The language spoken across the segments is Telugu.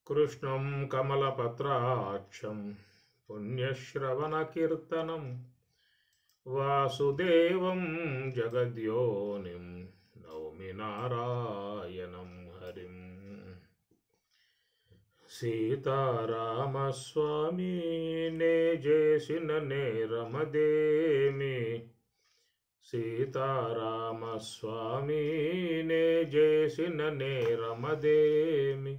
కృష్ణం కమలపత్రాక్షం పుణ్యశ్రవణకీర్తనం వాసుదేవం జగద్యోనిం నౌమి నారాయణం హరిం. సీతారామస్వామి నే చేసిన నేరమదేమి, సీతారామస్వామి నే చేసిన నేరమదేమి.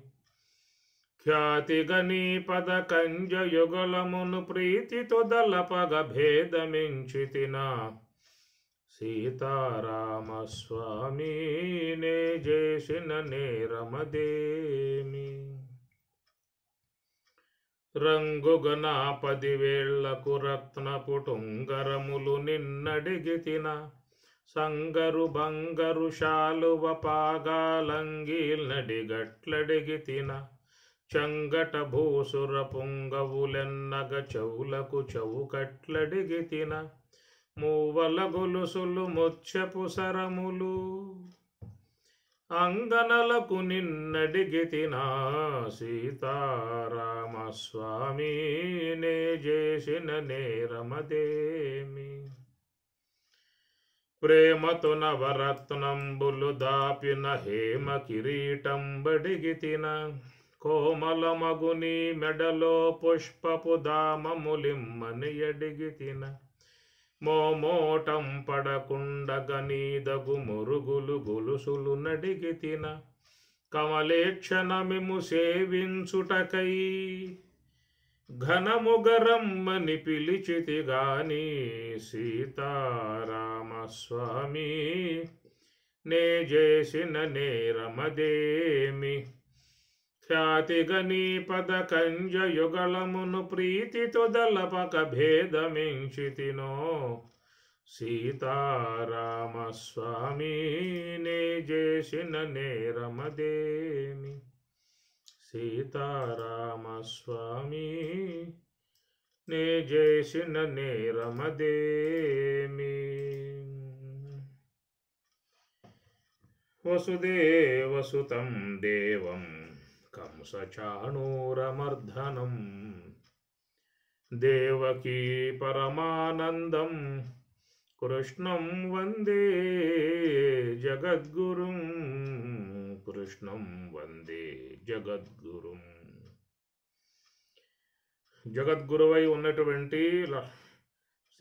ఖ్యాతిగని పద కంజయుగలమును ప్రీతితో దలపగ భేదమించితిన, సీతారామస్వామి నే చేసిన నేరమదేమి. రంగుగన 10,000 రత్నపుటుంగరములు నిన్నడిగితిన, సంగరు బంగరు శాలువ పాగాలంగీల్నడిగట్లడిగితిన. చంగట భూసుర పుంగవులెన్నగ చెవులకు చౌకట్లడిగితిన. మూవల గొలుసులు ముత్యపు సరములు అంగనలకు నిన్నడిగితిన, సీతారామస్వామి నే చేసిన నేరమదేమి. ప్రేమతో నవరత్నంబులు దాపిన హేమ కిరీటంబడిగితిన, కోమలమగుని మెడలో పుష్పపు దామములిమ్మని అడిగితిన. మోమోటం పడకుండగనీదగు మురుగులు గొలుసులు నడిగితిన. కమలేక్షణమిము సేవించుటకై ఘనముగరమ్మని పిలిచితిగాని, సీతారామస్వామి నే చేసిన నేరమదేమి. ఖ్యాతిగని పద కంజయుగళమును ప్రీతితో దలపక భేదమించితినో, సీతారామస్వామి నే చేసిన నేరమదేమి. సీతారామస్వామి నే చేసిన నేరమదేమి. వసుదేవసుతం దేవం కంసచాణూరమర్ధనం, దేవకీ పరమానందం కృష్ణం వందే జగద్గురుం, కృష్ణం వందే జగద్గురుం. జగద్గురువై ఉన్నటువంటి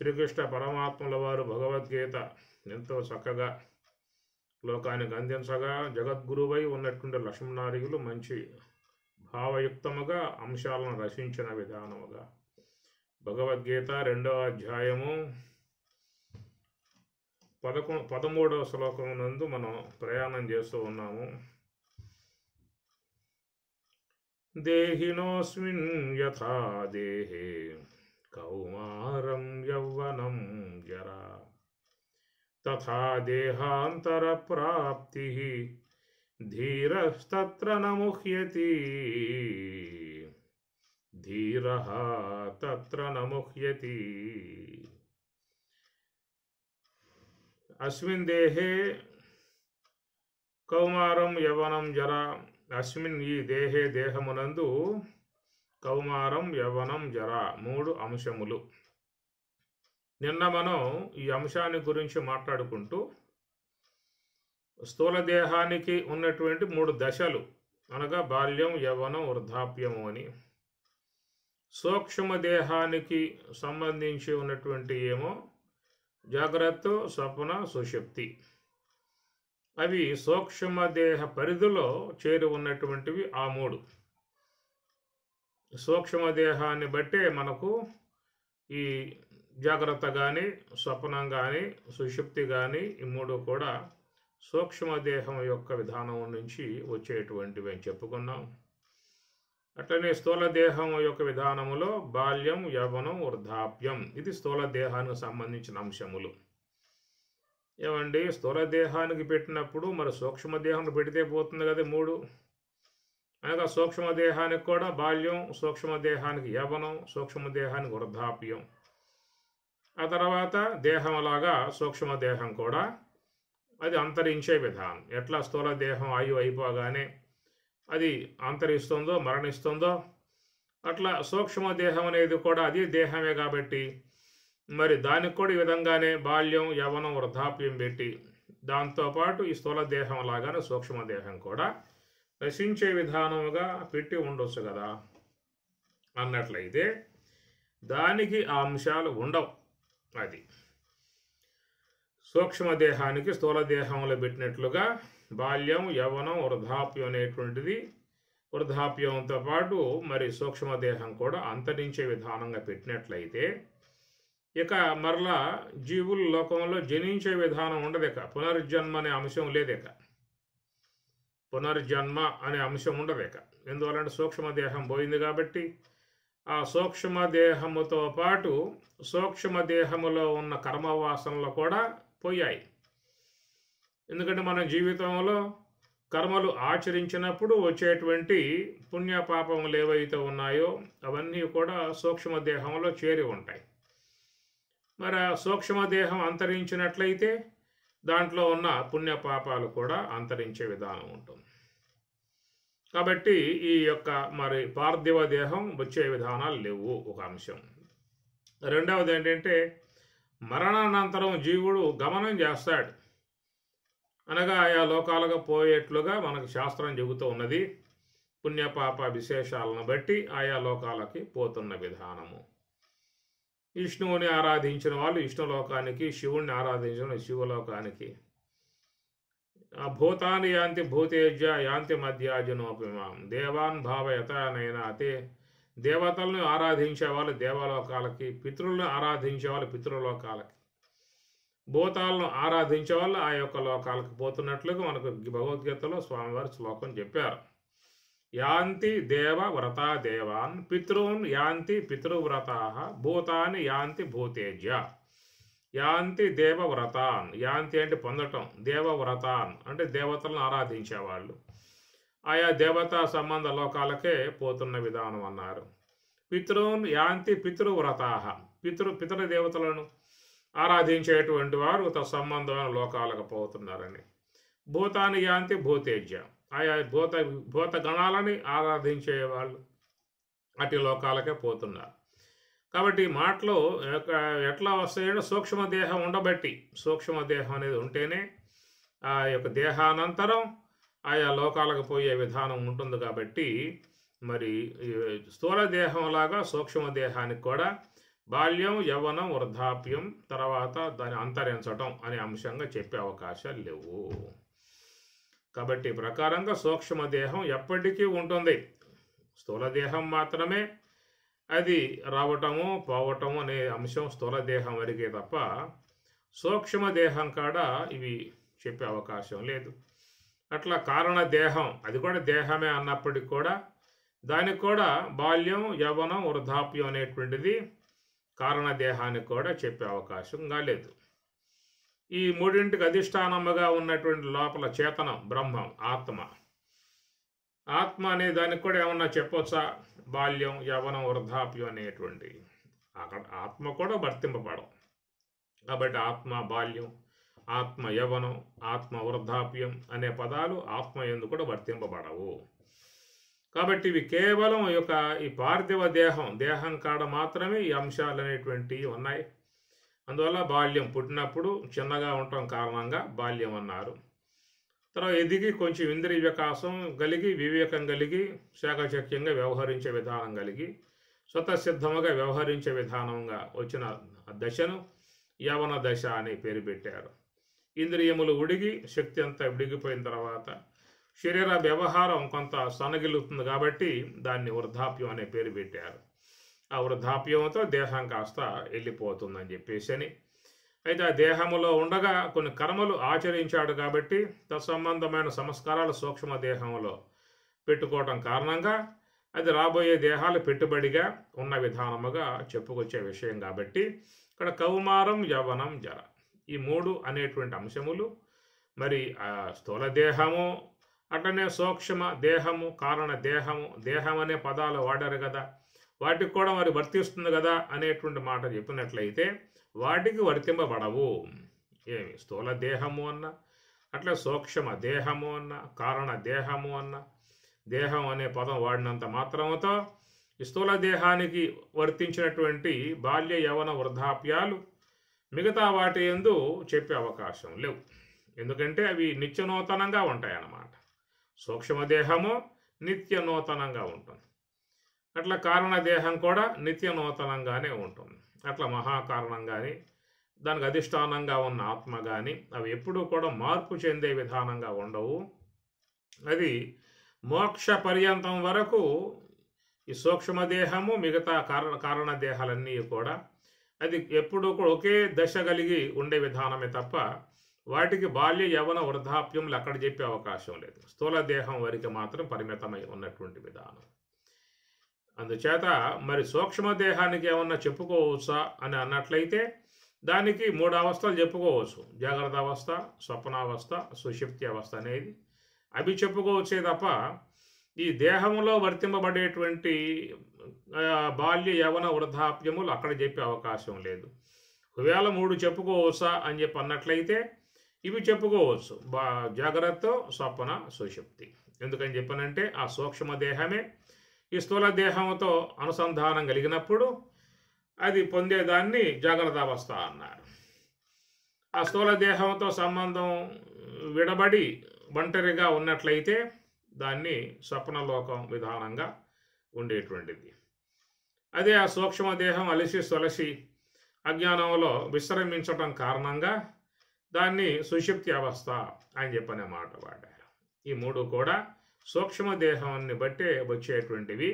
శ్రీకృష్ణ పరమాత్మల వారు భగవద్గీత ఎంతో చక్కగా లోకానికి అందించగా, జగద్గురువై ఉన్నటువంటి లక్ష్మణార్యులు మంచి భావయుక్తముగా అంశాలను రచించిన విధానముగా భగవద్గీత 2వ అధ్యాయము 13వ శ్లోకం నందు మనం ప్రయాణం చేస్తూ ఉన్నాము. దేహినోస్మిన్ యథా దేహే కౌమారం యౌవనం జరా, తథా దేహాంతర ప్రాప్తి ధీరస్తత్ర న ముహ్యతి, ధీరః తత్ర న ముహ్యతి. అస్మిన్ దేహే కౌమారం యవ్వనం జరా, అస్మిన్ ఈ దేహే దేహమునందు కౌమారం యవ్వనం జరా 3 అంశములు. నిన్న మనం ఈ అంశాన్ని గురించి మాట్లాడుకుంటూ స్థూల దేహానికి ఉన్నటువంటి 3 దశలు అనగా బాల్యం, యవ్వనం, వృద్ధాప్యము అని, సూక్ష్మ దేహానికి సంబంధించి ఉన్నటువంటి ఏమో జాగ్రత్త, స్వప్న, సుషుప్తి. అవి సూక్ష్మ దేహ పరిధిలో చేరి ఉన్నటువంటివి ఆ 3. సూక్ష్మ దేహాన్ని బట్టే మనకు ఈ జాగ్రత్త కానీ, స్వప్నం కానీ, సుషుప్తి కానీ ఈ 3 కూడా సూక్ష్మదేహం యొక్క విధానం నుంచి వచ్చేటువంటివి అని చెప్పుకున్నాం. అట్లనే స్థూల దేహం యొక్క విధానములో బాల్యం, యవ్వనం, వృద్ధాప్యం ఇది స్థూల దేహానికి సంబంధించిన అంశములు. ఏమండి, స్థూల దేహానికి పెట్టినప్పుడు మరి సూక్ష్మదేహానికి పెడితే పోతుంది కదా 3. అనగా సూక్ష్మదేహానికి కూడా బాల్యం, సూక్ష్మదేహానికి యవ్వనం, సూక్ష్మదేహానికి వృద్ధాప్యం. ఆ తర్వాత దేహంలాగా సూక్ష్మదేహం కూడా అది అంతరించే విధానం. ఎట్లా స్థూల దేహం ఆయువు అయిపోగానే అది అంతరిస్తుందో మరణిస్తుందో, అట్లా సూక్ష్మ దేహం అనేది కూడా అది దేహమే కాబట్టి మరి దానికి కూడా ఈ విధంగానే బాల్యం, యవ్వనం, వృద్ధాప్యం పెట్టి దాంతోపాటు ఈ స్థూల దేహం లాగానే సూక్ష్మదేహం కూడా నశించే విధానముగా పెట్టి ఉండొచ్చు కదా అన్నట్లయితే దానికి ఆ అంశాలు ఉండవు. అది సూక్ష్మదేహానికి స్థూల దేహంలో పెట్టినట్లుగా బాల్యం, యవ్వనం, వృద్ధాప్యం అనేటువంటిది వృద్ధాప్యంతో పాటు మరి సూక్ష్మదేహం కూడా అంతరించే విధానంగా పెట్టినట్లయితే ఇక మరలా జీవుల లోకంలో జనించే విధానం ఉండదిక. పునర్జన్మ అనే అంశం లేదిక. పునర్జన్మ అనే అంశం ఉండదిక. ఎందువలంటే సూక్ష్మదేహం పోయింది కాబట్టి ఆ సూక్ష్మదేహముతో పాటు సూక్ష్మదేహములో ఉన్న కర్మవాసనలు కూడా పోయాయి. ఎందుకంటే మన జీవితంలో కర్మలు ఆచరించినప్పుడు వచ్చేటువంటి పుణ్యపాపములు ఏవైతే ఉన్నాయో అవన్నీ కూడా సూక్ష్మదేహంలో చేరి ఉంటాయి. మరి ఆ సూక్ష్మదేహం అంతరించినట్లయితే దాంట్లో ఉన్న పుణ్యపాపాలు కూడా అంతరించే విధానం ఉంటుంది. కాబట్టి ఈ యొక్క మరి పార్థివ దేహం వచ్చే విధానాలు లేవు, ఒక అంశం. రెండవది ఏంటంటే మరణానంతరం జీవుడు గమనం చేస్తాడు, అనగా ఆయా లోకాలుగా పోయేట్లుగా మనకు శాస్త్రం చెబుతూ ఉన్నది. పుణ్యపాప విశేషాలను బట్టి ఆయా లోకాలకి పోతున్న విధానము. విష్ణువుని ఆరాధించిన వాళ్ళు విష్ణులోకానికి, శివుణ్ణి ఆరాధించిన శివలోకానికి. భూతాన్ని యాంతి భూతేజ్య యాంతి మధ్యాజనోపిమాం దేవాన్ భావయతనైనా అతే. దేవతలను ఆరాధించే వాళ్ళు దేవలోకాలకి, పితృలను ఆరాధించే వాళ్ళు పితృలోకాలకి, భూతాలను ఆరాధించే వాళ్ళు ఆ యొక్క లోకాలకు పోతున్నట్లుగా మనకు భగవద్గీతలో స్వామివారి శ్లోకం చెప్పారు. యాంతి దేవ వ్రతా దేవాన్ పితృన్ యాంతి పితృవ్రతా భూతాన్ని యాంతి భూతేజ్య. యాంతి దేవవ్రతాన్, యాంతి అంటే పొందటం, దేవవ్రతాన్ అంటే దేవతలను ఆరాధించేవాళ్ళు ఆయా దేవతా సంబంధ లోకాలకే పోతున్న విధానం అన్నారు. పితృన్ యాంతి పితృవ్రతా, పితృదేవతలను ఆరాధించేటువంటి వారు తత్సంబంధమైన లోకాలకు పోతున్నారని. భూతాన్ని యాంతి భూతేజ్య, ఆయా భూత గణాలని ఆరాధించే వాళ్ళు అటు లోకాలకే పోతున్నారు. కాబట్టి ఈ మాటలు ఎట్లా వస్తాయంటే సూక్ష్మదేహం ఉండబట్టి, సూక్ష్మదేహం అనేది ఉంటేనే ఆ యొక్క దేహానంతరం ఆయా లోకాలకు పోయే విధానం ఉంటుంది. కాబట్టి మరి స్థూల దేహంలాగా సూక్ష్మదేహానికి కూడా బాల్యం, యవ్వనం, వృద్ధాప్యం తర్వాత దాన్ని అంతరించటం అనే అంశంగా చెప్పే అవకాశాలు లేవు. కాబట్టి ప్రకారంగా సూక్ష్మదేహం ఎప్పటికీ ఉంటుంది. స్థూలదేహం మాత్రమే అది రావటము పోవటము అనే అంశం స్థూలదేహం వరకే తప్ప సూక్ష్మదేహం కాడ ఇవి చెప్పే అవకాశం లేదు. అట్లా కారణ దేహం అది కూడా దేహమే అన్నప్పటికీ కూడా దానికి కూడా బాల్యం, యవ్వనం, వృద్ధాప్యం అనేటువంటిది కారణ దేహానికి కూడా చెప్పే అవకాశం కాలేదు. ఈ మూడింటికి అధిష్టానముగా ఉన్నటువంటి లోపల చేతనం బ్రహ్మం ఆత్మ. ఆత్మ అనే దానికి కూడా ఏమన్నా చెప్పొచ్చా? బాల్యం, యవ్వనం, వృద్ధాప్యం అనేటువంటి అక్కడ ఆత్మ కూడా వర్తింపబడవు. కాబట్టి ఆత్మ బాల్యం, ఆత్మ యవ్వనం, ఆత్మ వృద్ధాప్యం అనే పదాలు ఆత్మ యందు కూడా వర్తింపబడవు. కాబట్టి ఇవి కేవలం ఈ పార్థివ దేహం కాడ మాత్రమే ఈ అంశాలు అనేటువంటివి ఉన్నాయి. అందువల్ల బాల్యం పుట్టినప్పుడు చిన్నగా ఉండటం కారణంగా బాల్యం అన్నారు. తర్వాత ఎదిగి కొంచెం ఇంద్రియ వికాసం కలిగి, వివేకం కలిగి, శాఖచక్యంగా వ్యవహరించే విధానం కలిగి, స్వతసిద్ధముగా వ్యవహరించే విధానంగా వచ్చిన దశను యవన దశ అని పేరు పెట్టారు. ఇంద్రియములు ఉడిగి శక్తి అంతా విడిగిపోయిన తర్వాత శరీర వ్యవహారం కొంత సన్నగిలుతుంది కాబట్టి దాన్ని వృద్ధాప్యం అనే పేరు పెట్టారు. ఆ వృద్ధాప్యంతో దేహం కాస్త వెళ్ళిపోతుందని చెప్పేసి అని. అయితే ఆ దేహములో ఉండగా కొన్ని కర్మలు ఆచరించాడు కాబట్టి తత్సంబంధమైన సంస్కారాలు సూక్ష్మ దేహంలో పెట్టుకోవటం కారణంగా అది రాబోయే దేహాలు పెట్టుబడిగా ఉన్న విధానముగా చెప్పుకొచ్చే విషయం. కాబట్టి ఇక్కడ కౌమారం, యవ్వనం, జర ఈ మూడు అనేటువంటి అంశములు మరి స్థూల దేహము అట్లనే సూక్ష్మ దేహము, కారణ దేహము, దేహం అనే పదాలు వాడారు కదా, వాటికి కూడా మరి వర్తిస్తుంది కదా అనేటువంటి మాట చెప్పినట్లయితే వాటికి వర్తింపబడవు. ఏమి స్థూల దేహము అన్న, అట్లా సూక్ష్మ దేహము అన్న, కారణ దేహము అన్న, దేహం అనే పదం వాడినంత మాత్రముతో ఈ స్థూల దేహానికి వర్తించినటువంటి బాల్య యవన వృద్ధాప్యాలు మిగతా వాటి యందు చెప్పే అవకాశం లేవు. ఎందుకంటే అవి నిత్య నూతనంగా ఉంటాయన్నమాట. సూక్ష్మదేహము నిత్య నూతనంగా ఉంటుంది. అట్లా కారణదేహం కూడా నిత్య నూతనంగానే ఉంటుంది. అట్లా మహాకారణం కానీ దానికి అధిష్టానంగా ఉన్న ఆత్మ కానీ అవి ఎప్పుడూ కూడా మార్పు చెందే విధానంగా ఉండవు. అది మోక్ష పర్యంతం వరకు ఈ సూక్ష్మదేహము మిగతా కారణదేహాలన్నీ కూడా అది ఎప్పుడూ కూడా ఒకే దశ కలిగి ఉండే విధానమే తప్ప వాటికి బాల్య యవన వృద్ధాప్యములు అక్కడ చెప్పే అవకాశం లేదు. స్థూల దేహం వరకు మాత్రం పరిమితమై ఉన్నటువంటి విధానం. అందుచేత మరి సూక్ష్మదేహానికి ఏమన్నా చెప్పుకోవచ్చా అని అన్నట్లయితే దానికి 3 అవస్థలు చెప్పుకోవచ్చు. జాగ్రత్త అవస్థ, స్వప్నావస్థ, సుషుప్తి అవస్థ అనేది అవి చెప్పుకోవచ్చే తప్ప ఈ దేహంలో వర్తింపబడేటువంటి బాల్య యవన వృద్ధాప్యములు అక్కడ చెప్పే అవకాశం లేదు. ఒకవేళ 3 చెప్పుకోవచ్చా అని చెప్పి అన్నట్లయితే ఇవి చెప్పుకోవచ్చు. జాగ్రత్త, స్వప్న, సుషుప్తి. ఎందుకని చెప్పనంటే ఆ సూక్ష్మదేహమే ఈ స్థూల దేహంతో అనుసంధానం కలిగినప్పుడు అది పొందేదాన్ని జాగ్రత్త అవస్థ అన్నారు. ఆ స్థూల దేహంతో సంబంధం విడబడి ఒంటరిగా ఉన్నట్లయితే దాన్ని స్వప్నలోకం విధానంగా ఉండేటువంటిది. అదే ఆ సూక్ష్మదేహం అలసి సొలసి అజ్ఞానంలో విశ్రమించటం కారణంగా దాన్ని సుషుప్తి అవస్థ అని చెప్పనే మాట వాడారు. ఈ 3 కూడా సూక్ష్మదేహాన్ని బట్టే వచ్చేటువంటివి.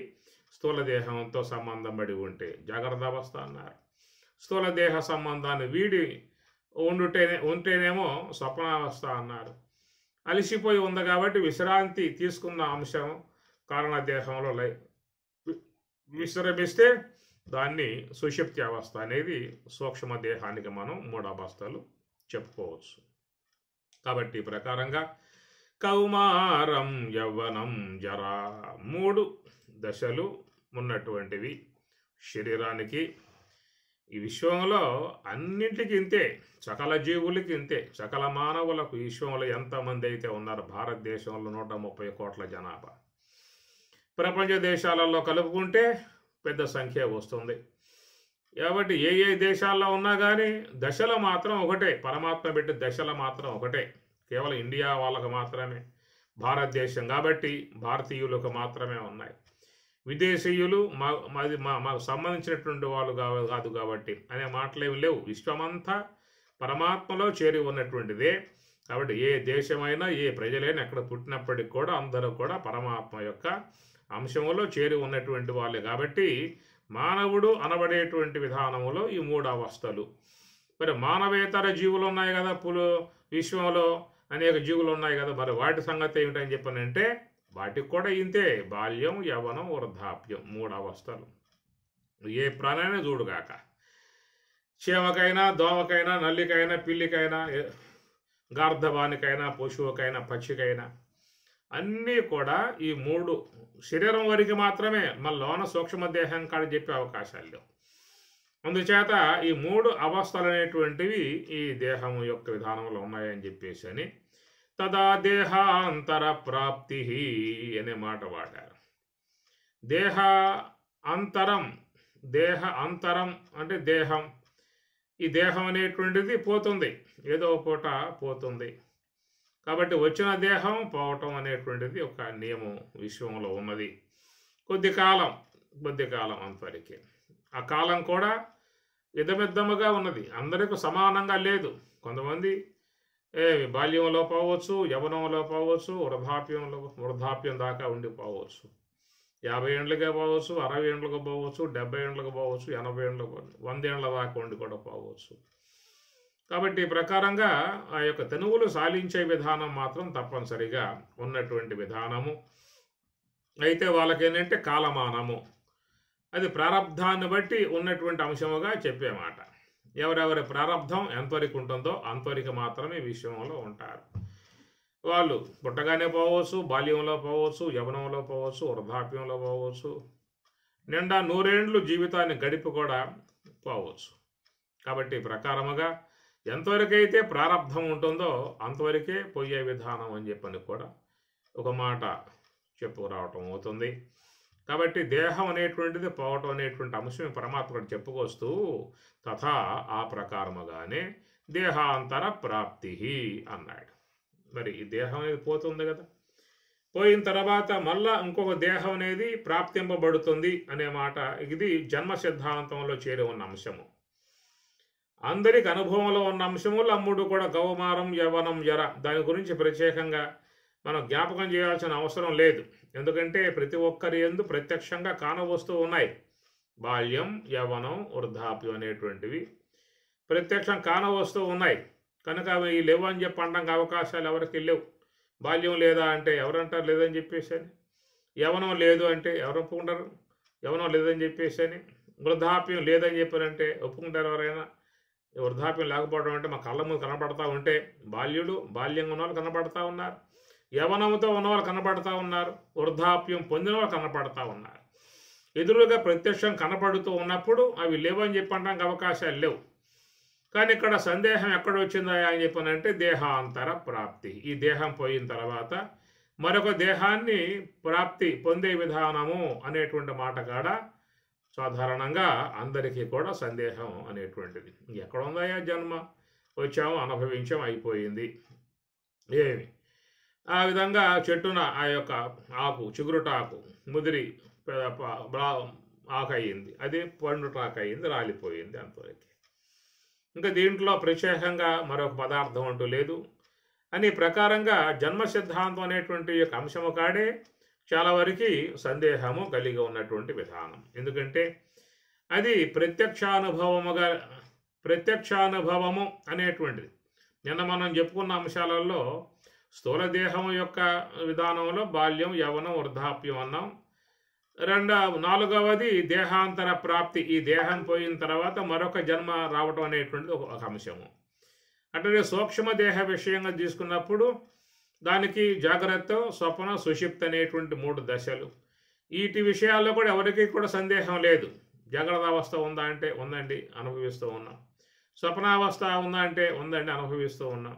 స్థూల దేహంతో సంబంధం పడి ఉంటే జాగ్రత్త అవస్థ అన్నారు. స్థూల దేహ సంబంధాన్ని వీడి ఉంటేనేమో స్వప్నావస్థ అన్నారు. అలసిపోయి ఉంది కాబట్టి విశ్రాంతి తీసుకున్న అంశం కారణదేహంలో విశ్రమిస్తే దాన్ని సుషుప్తి అవస్థ అనేది సూక్ష్మదేహానికి మనం 3 అవస్థలు చెప్పుకోవచ్చు. కాబట్టి ఈ ప్రకారంగా కౌమారం, యవ్వనం, జరా 3 దశలు ఉన్నటువంటివి శరీరానికి. ఈ విశ్వంలో అన్నింటికి ఇంతే, సకల జీవులకి ఇంతే, సకల మానవులకు ఈ విశ్వంలో ఎంతమంది అయితే ఉన్నారు. భారతదేశంలో 130 కోట్ల జనాభా. ప్రపంచ దేశాలలో కలుపుకుంటే పెద్ద సంఖ్య వస్తుంది. కాబట్టి ఏ దేశాల్లో ఉన్నా కానీ దశలు మాత్రం ఒకటే. పరమాత్మ పెట్టి దశలు మాత్రం ఒకటే. కేవలం ఇండియా వాళ్ళకు మాత్రమే, భారతదేశం కాబట్టి భారతీయులకు మాత్రమే ఉన్నాయి. విదేశీయులు మాకు సంబంధించినటువంటి వాళ్ళు కాదు కాబట్టి అనే మాటలేమి లేవు. విశ్వమంతా పరమాత్మలో చేరి ఉన్నటువంటిదే. కాబట్టి ఏ దేశమైనా ఏ ప్రజలైనా ఎక్కడ పుట్టినప్పటికి కూడా అందరూ కూడా పరమాత్మ యొక్క అంశంలో చేరి ఉన్నటువంటి వాళ్ళే. కాబట్టి మానవుడు అనబడేటువంటి విధానంలో ఈ 3 అవస్థలు. మరి మానవేతర జీవులు ఉన్నాయి కదా, విశ్వంలో అనేక జీవులు ఉన్నాయి కదా, మరి వాటి సంగతి ఏమిటని చెప్పనంటే వాటికి కూడా ఇంతే. బాల్యం, యవ్వనం, వృద్ధాప్యం 3 అవస్థలు. ఏ ప్రాణైనా చూడుగాక, చీమకైనా, దోమకైనా, నల్లికైనా, పిల్లికైనా, గార్ధవానికైనా, పశువుకైనా, పక్షికైనా అన్నీ కూడా ఈ 3 శరీరం వరకు మాత్రమే. మన లోన సూక్ష్మదేహం కాడ చెప్పే అవకాశాలు లేవు. అందుచేత ఈ 3 అవస్థలు అనేటువంటివి ఈ దేహం యొక్క విధానంలో ఉన్నాయని చెప్పేసి అని తదా దేహాంతర ప్రాప్తి అనే మాట వాడారు. దేహ అంతరం అంటే దేహం. ఈ దేహం అనేటువంటిది పోతుంది, ఏదో పూట పోతుంది. కాబట్టి వచ్చిన దేహం పోవటం అనేటువంటిది ఒక నియమం విశ్వంలో ఉన్నది. కొద్ది కాలం అంతవరకే. ఆ కాలం కూడా ఇదమిద్దముగా ఉన్నది, అందరికీ సమానంగా లేదు. కొంతమంది బాల్యంలో పోవచ్చు, యవనంలో పోవచ్చు, వృద్ధాప్యం దాకా ఉండిపోవచ్చు. 50 ఏళ్ళకే పోవచ్చు, 60 ఏళ్ళకు పోవచ్చు, 70 ఏళ్ళకు పోవచ్చు, 80 ఏళ్ళకు, 100 ఏళ్ళ దాకా ఉండి కూడా పోవచ్చు. కాబట్టి ఈ ప్రకారంగా ఆ యొక్క తెనువులు సాలించే విధానం మాత్రం తప్పనిసరిగా ఉన్నటువంటి విధానము. అయితే వాళ్ళకి ఏంటంటే కాలమానము, అది ప్రారబ్ధాన్ని బట్టి ఉన్నటువంటి అంశముగా చెప్పేమాట. ఎవరెవరి ప్రారబ్ధం ఎంతవరకు ఉంటుందో అంతవరకు మాత్రమే విశ్వంలో ఉంటారు. వాళ్ళు పుట్టగానే పోవచ్చు, బాల్యంలో పోవచ్చు, యవనంలో పోవచ్చు, వృద్ధాప్యంలో పోవచ్చు, నిండా 100 ఏళ్ళు జీవితాన్ని గడిపి కూడా పోవచ్చు. కాబట్టి ప్రకారముగా ఎంతవరకైతే ప్రారబ్ధం ఉంటుందో అంతవరకే పోయే విధానం అని చెప్పని కూడా ఒక మాట చెప్పుకురావటం అవుతుంది. కాబట్టి దేహం అనేటువంటిది పోవటం అనేటువంటి అంశం పరమాత్ముడు చెప్పుకొస్తూ తథా ఆ ప్రకారముగానే దేహాంతర ప్రాప్తి అన్నాడు. మరి ఈ దేహం అనేది పోతుంది కదా, పోయిన తర్వాత మళ్ళా ఇంకొక దేహం అనేది ప్రాప్తింపబడుతుంది అనే మాట ఇది జన్మ సిద్ధాంతంలో చేరి ఉన్న అంశము. అందరికి అనుభవంలో ఉన్న అంశములు అమ్ముడు కూడా గౌమారం యవనం జర దాని గురించి ప్రత్యేకంగా మనం జ్ఞాపకం చేయాల్సిన అవసరం లేదు. ఎందుకంటే ప్రతి ఒక్కరి యందు ప్రత్యక్షంగా కానవస్తూ ఉన్నాయి. బాల్యం, యవ్వనం, వృద్ధాప్యం అనేటువంటివి ప్రత్యక్షం కానవస్తూ ఉన్నాయి. కనుక అవి లేవు అని చెప్పి అనడానికి అవకాశాలు ఎవరికి లేవు. బాల్యం లేదా అంటే ఎవరంటారు లేదని చెప్పేసి అని, యవ్వనం లేదు అంటే ఎవరు ఒప్పుకుంటారు యవ్వనం లేదని చెప్పేసి అని, వృద్ధాప్యం లేదని చెప్పారంటే ఒప్పుకుంటారు ఎవరైనా? వృద్ధాప్యం లేకపోవడం అంటే మా కళ్ళ ముందు కనపడతా ఉంటే బాల్యంగా ఉన్న వాళ్ళు కనపడతా ఉన్నారు, యవనంతో ఉన్నవాళ్ళు కనపడతా ఉన్నారు, వృద్ధాప్యం పొందిన వాళ్ళు కనపడతా ఉన్నారు. ఎదురుగా ప్రత్యక్షం కనపడుతూ ఉన్నప్పుడు అవి లేవని చెప్పడానికి అవకాశాలు లేవు. కానీ ఇక్కడ సందేహం ఎక్కడ వచ్చిందా అని చెప్పానంటే దేహాంతర ప్రాప్తి. ఈ దేహం పోయిన తర్వాత మరొక దేహాన్ని ప్రాప్తి పొందే విధానము అనేటువంటి మాట కాడ సాధారణంగా అందరికీ కూడా సందేహం అనేటువంటిది. ఎక్కడ ఉందాయా జన్మ, వచ్చాము అనుభవించాం అయిపోయింది ఏమి. ఆ విధంగా చెట్టున ఆ యొక్క ఆకు చిగురుటాకు ముదిరి ఆకు అయ్యింది, అది పండుటాకు అయ్యింది, రాలిపోయింది అంతవరకు. ఇంకా దీంట్లో ప్రత్యేకంగా మరొక పదార్థం అంటూ లేదు అని ప్రకారంగా జన్మ సిద్ధాంతం అనేటువంటి యొక్క అంశము కాడే చాలా వరకు సందేహము కలిగి ఉన్నటువంటి విధానం. ఎందుకంటే అది ప్రత్యక్షానుభవము అనేటువంటిది. నిన్న మనం చెప్పుకున్న అంశాలలో స్థూల దేహం యొక్క విధానంలో బాల్యం, యవ్వనం, వృద్ధాప్యం అన్నాం. నాలుగవది దేహాంతర ప్రాప్తి. ఈ దేహం పోయిన తర్వాత మరొక జన్మ రావటం అనేటువంటిది ఒక అంశము. అంటే సూక్ష్మ దేహ విషయంగా తీసుకున్నప్పుడు దానికి జాగ్రత్త, స్వప్న, సుషిప్తి అనేటువంటి 3 దశలు. వీటి విషయాల్లో కూడా ఎవరికి కూడా సందేహం లేదు. జాగ్రత్త అవస్థ ఉందా అంటే ఉందండి, అనుభవిస్తూ ఉన్నాం. స్వప్నావస్థ ఉందా అంటే ఉందండి, అనుభవిస్తూ ఉన్నాం.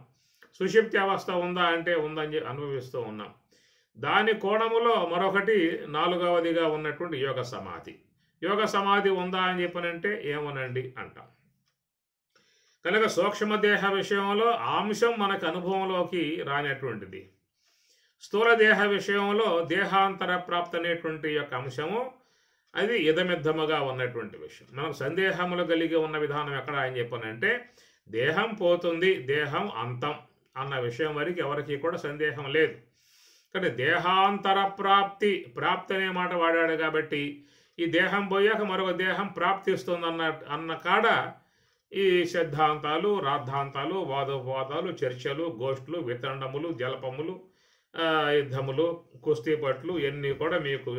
సుషిప్తి అవస్థ ఉందా అంటే ఉందని అనుభవిస్తూ ఉన్నాం. దాని కోణములో మరొకటి 4వదిగా ఉన్నటువంటి యోగ సమాధి. యోగ సమాధి ఉందా అని చెప్పనంటే ఏమోనండి అంటాం. కనుక సూక్ష్మదేహ విషయంలో అంశం మనకు అనుభవంలోకి రానటువంటిది. స్థూల దేహ విషయంలో దేహాంతర ప్రాప్తి అనేటువంటి యొక్క అంశము అది ఇదమిద్దముగా ఉన్నటువంటి విషయం. మనం సందేహములు కలిగి ఉన్న విధానం ఎక్కడ అని చెప్పనంటే దేహం పోతుంది, దేహం అంతం అన్న విషయం వరకు ఎవరికి కూడా సందేహం లేదు. కానీ దేహాంతర ప్రాప్తి అనే మాట వాడాడు కాబట్టి ఈ దేహం పోయాక మరొక దేహం ప్రాప్తిస్తుంది అన్న కాడ ఈ సిద్ధాంతాలు, రాద్ధాంతాలు, వాదోపవాదాలు, చర్చలు, గోష్ఠులు, వితండములు, జలపములు, యుద్ధములు, కుస్తీపట్లు ఇవన్నీ కూడా మీకు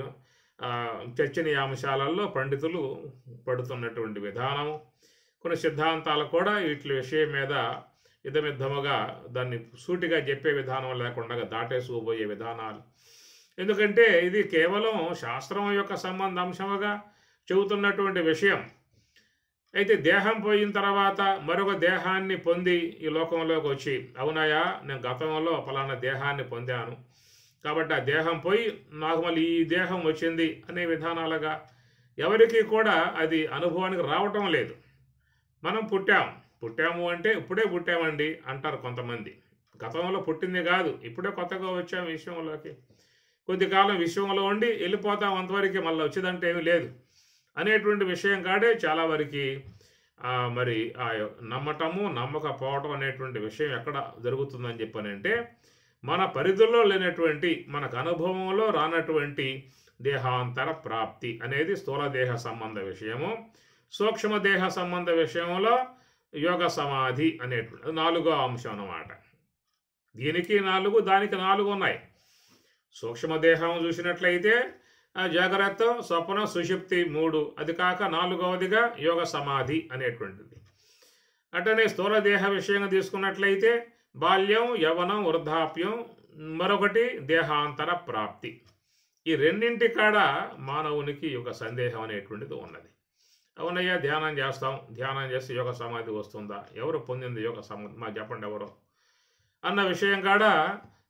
చర్చనీయాంశాలలో పండితులు పడుతున్నటువంటి విధానం. కొన్ని సిద్ధాంతాలు కూడా వీటి విషయం మీద ఇదమిద్దముగా దాన్ని సూటిగా చెప్పే విధానం లేకుండా దాటేసుకుపోయే విధానాలు. ఎందుకంటే ఇది కేవలం శాస్త్రం యొక్క సంబంధాంశముగా చెబుతున్నటువంటి విషయం. అయితే దేహం పోయిన తర్వాత మరొక దేహాన్ని పొంది ఈ లోకంలోకి వచ్చి అవునాయా నేను గతంలో ఫలానా దేహాన్ని పొందాను కాబట్టి ఆ దేహం పోయి నాకు మళ్ళీ ఈ దేహం వచ్చింది అనే విధానాలుగా ఎవరికి కూడా అది అనుభవానికి రావటం లేదు. మనం పుట్టాము అంటే ఇప్పుడే పుట్టామండి అంటారు కొంతమంది. గతంలో పుట్టింది కాదు, ఇప్పుడే కొత్తగా వచ్చాం విశ్వంలోకి, కొద్ది కాలం విశ్వంలో ఉండి వెళ్ళిపోతాం, అంతవరకు మళ్ళీ వచ్చేదంటే ఏమీ లేదు అనేటువంటి విషయం కాడే చాలా వరకు మరి ఆ నమ్మటము నమ్మకపోవటం అనేటువంటి విషయం ఎక్కడ జరుగుతుందని చెప్పనంటే మన పరిధిలో లేనటువంటి మనకు అనుభవంలో రానటువంటి దేహాంతర ప్రాప్తి అనేది స్థూల దేహ సంబంధ విషయము. సూక్ష్మదేహ సంబంధ విషయంలో యోగ సమాధి అనేటువంటి 4వ అంశం అన్నమాట. దీనికి 4 దానికి 4 ఉన్నాయి. సూక్ష్మదేహం చూసినట్లయితే జాగ్రత్త, స్వప్న, సుషుప్తి 3, అది కాక 4వదిగా యోగ సమాధి అనేటువంటిది. అటనే స్థూల దేహ విషయంగా తీసుకున్నట్లయితే బాల్యం, యవ్వనం, వృద్ధాప్యం, మరొకటి దేహాంతర ప్రాప్తి. ఈ రెండింటి కాడ మానవునికి ఒక సందేహం అనేటువంటిది ఉన్నది. అవునయ్యా ధ్యానం చేస్తాం, ధ్యానం చేస్తే యోగ సమాధి వస్తుందా, ఎవరు పొందింది యోగ సమాధి మా చెప్పండి ఎవరు అన్న విషయం కాడ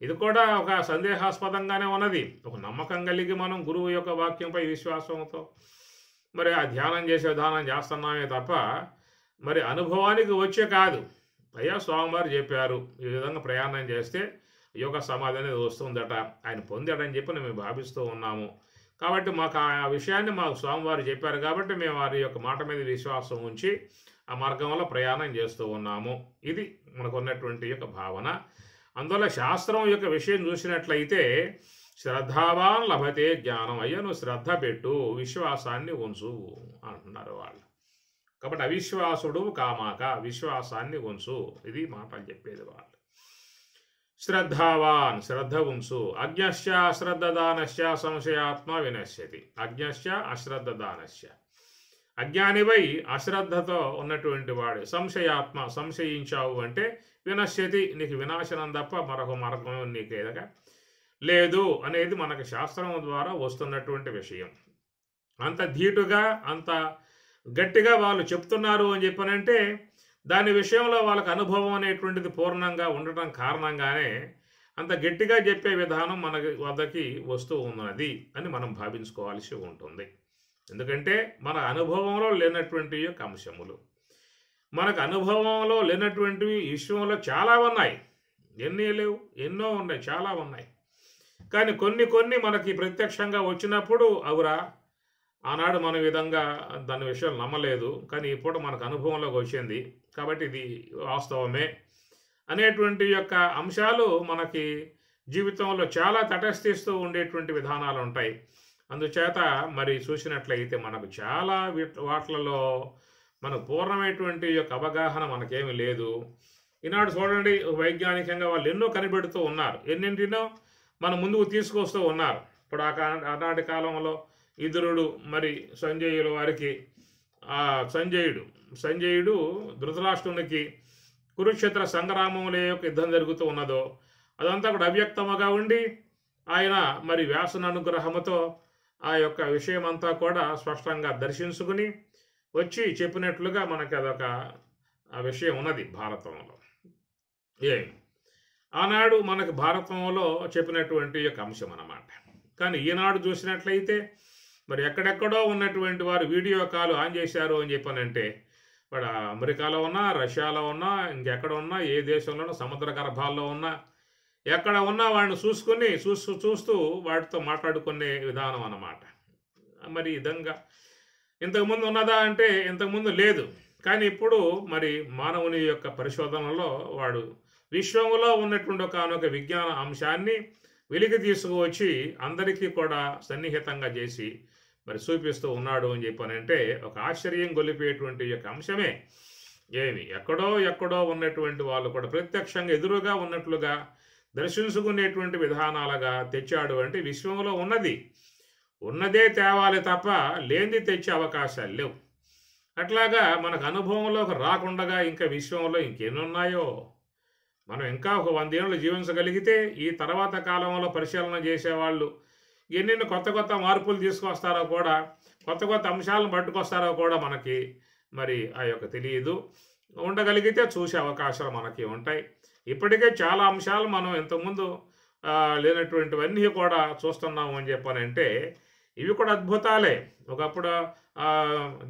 ఇది కూడా ఒక సందేహాస్పదంగానే ఉన్నది. ఒక నమ్మకం కలిగి మనం గురువు యొక్క వాక్యంపై విశ్వాసంతో మరి ఆ ధ్యానం చేసే విధానం చేస్తున్నామే తప్ప మరి అనుభవానికి వచ్చే కాదు. అయ్యా స్వామివారు చెప్పారు ఈ విధంగా ప్రయాణం చేస్తే యోగ సమాధి అనేది వస్తుందట, ఆయన పొందాడని చెప్పి మేము భావిస్తూ ఉన్నాము. కాబట్టి మాకు ఆ విషయాన్ని మాకు స్వామివారు చెప్పారు కాబట్టి మేము వారి యొక్క మాట మీద విశ్వాసం ఉంచి ఆ మార్గంలో ప్రయాణం చేస్తూ ఉన్నాము. ఇది మనకున్నటువంటి యొక్క భావన. అందువల్ల శాస్త్రం యొక్క విషయం చూసినట్లయితే శ్రద్ధావాన్ లభతే జ్ఞానం. అయ్యా నువ్వు శ్రద్ధ పెట్టు, విశ్వాసాన్ని ఉంచు అంటున్నారు వాళ్ళు. కాబట్టి అవిశ్వాసుడు కామాక, విశ్వాసాన్ని ఉంచు, ఇది మాటలు చెప్పేది వాళ్ళు. శ్రద్ధావాన్, శ్రద్ధ ఉంచు. అజ్ఞశ్చ అశ్రద్ధదానశ్చ సంశయాత్మ వినశ్యతి. అజ్ఞశ్చ అశ్రద్ధదానశ్చ, అజ్ఞానివై అశ్రద్ధతో ఉన్నటువంటి వాడు. సంశయాత్మ, సంశయించావు అంటే వినశ్యతి, నీకు వినాశనం తప్ప మరొక మార్గం నీకు ఏదగా లేదు అనేది మనకు శాస్త్రం ద్వారా వస్తున్నటువంటి విషయం. అంత ధీటుగా అంత గట్టిగా వాళ్ళు చెప్తున్నారు అని చెప్పనంటే దాని విషయంలో వాళ్ళకి అనుభవం అనేటువంటిది పూర్ణంగా ఉండటం కారణంగానే అంత గట్టిగా చెప్పే విధానం మన వద్దకి వస్తూ ఉన్నది అని మనం భావించుకోవాల్సి ఉంటుంది. ఎందుకంటే మన అనుభవంలో లేనటువంటి యొక్క అంశములు, మనకు అనుభవంలో లేనటువంటివి విశ్వంలో చాలా ఉన్నాయి. ఎన్ని లేవు, ఎన్నో ఉన్నాయి, చాలా ఉన్నాయి. కానీ కొన్ని మనకి ప్రత్యక్షంగా వచ్చినప్పుడు అవురా ఆనాడు మన విధంగా దాని విషయాలు నమ్మలేదు, కానీ ఇప్పుడు మనకు అనుభవంలోకి వచ్చింది కాబట్టి ఇది వాస్తవమే అనేటువంటి యొక్క అంశాలు మనకి జీవితంలో చాలా తటస్థిస్తూ ఉండేటువంటి విధానాలు ఉంటాయి. అందుచేత మరి చూసినట్లయితే మనకు చాలా వాటిలలో మనకు పూర్ణమైనటువంటి యొక్క అవగాహన మనకేమీ లేదు. ఈనాడు చూడండి వైజ్ఞానికంగా వాళ్ళు ఎన్నో కనిపెడుతూ ఉన్నారు, ఎన్నింటినో మన ముందుకు తీసుకొస్తూ ఉన్నారు. ఇప్పుడు ఆనాటి కాలంలో ఇంద్రుడు మరి సంజయుల వారికి సంజయుడు ధృతరాష్ట్రునికి కురుక్షేత్ర సంగ్రామంలో యొక్క యుద్ధం జరుగుతూ ఉన్నదో అదంతా కూడా అవ్యక్తముగా ఉండి ఆయన మరి వ్యాసుని అనుగ్రహముతో ఆ యొక్క విషయమంతా కూడా స్పష్టంగా దర్శించుకుని వచ్చి చెప్పినట్లుగా మనకి అదొక విషయం ఉన్నది భారతంలో. ఆనాడు మనకి భారతంలో చెప్పినటువంటి యొక్క అంశం అన్నమాట. కానీ ఈనాడు చూసినట్లయితే మరి ఎక్కడెక్కడో ఉన్నటువంటి వారు వీడియో కాల్ ఆన్ చేశారు అని చెప్పానంటే వాడు అమెరికాలో ఉన్నా, రష్యాలో ఉన్నా, ఇంకెక్కడ ఉన్నా, ఏ దేశంలోనూ, సముద్ర గర్భాల్లో ఉన్నా, ఎక్కడ ఉన్నా వాడిని చూస్తూ వాటితో మాట్లాడుకునే విధానం అన్నమాట. మరి ఈ విధంగా ఇంతకుముందు ఉన్నదా అంటే ఇంతకుముందు లేదు. కానీ ఇప్పుడు మరి మానవుని యొక్క పరిశోధనలో వాడు విశ్వంలో ఉన్నటువంటి ఒక విజ్ఞాన అంశాన్ని వెలికి తీసుకువచ్చి అందరికీ కూడా సన్నిహితంగా చేసి మరి చూపిస్తూ ఉన్నాడు అని చెప్పానంటే ఒక ఆశ్చర్యం గొలిపేటువంటి యొక్క అంశమే. ఎక్కడో ఉన్నటువంటి వాళ్ళు కూడా ప్రత్యక్షంగా ఎదురుగా ఉన్నట్లుగా దర్శించుకునేటువంటి విధానాలుగా తెచ్చాడు అంటే విశ్వంలో ఉన్నదే తేవాలి తప్ప లేనిది తెచ్చే అవకాశాలు లేవు. అట్లాగా మనకు అనుభవంలోకి రాకుండా ఇంకా విశ్వంలో ఇంకెన్నున్నాయో, మనం ఇంకా ఒక 100 ఏళ్ళు జీవించగలిగితే ఈ తర్వాత కాలంలో పరిశీలన చేసేవాళ్ళు ఎన్నెన్ని కొత్త మార్పులు తీసుకొస్తారో కూడా, కొత్త అంశాలను పట్టుకొస్తారో కూడా మనకి మరి ఆ యొక్క తెలియదు. ఉండగలిగితే చూసే అవకాశాలు మనకి ఉంటాయి. ఇప్పటికే చాలా అంశాలు మనం ఇంతకుముందు లేనటువంటివన్నీ కూడా చూస్తున్నాము అని చెప్పానంటే ఇవి కూడా అద్భుతాలే. ఒకప్పుడు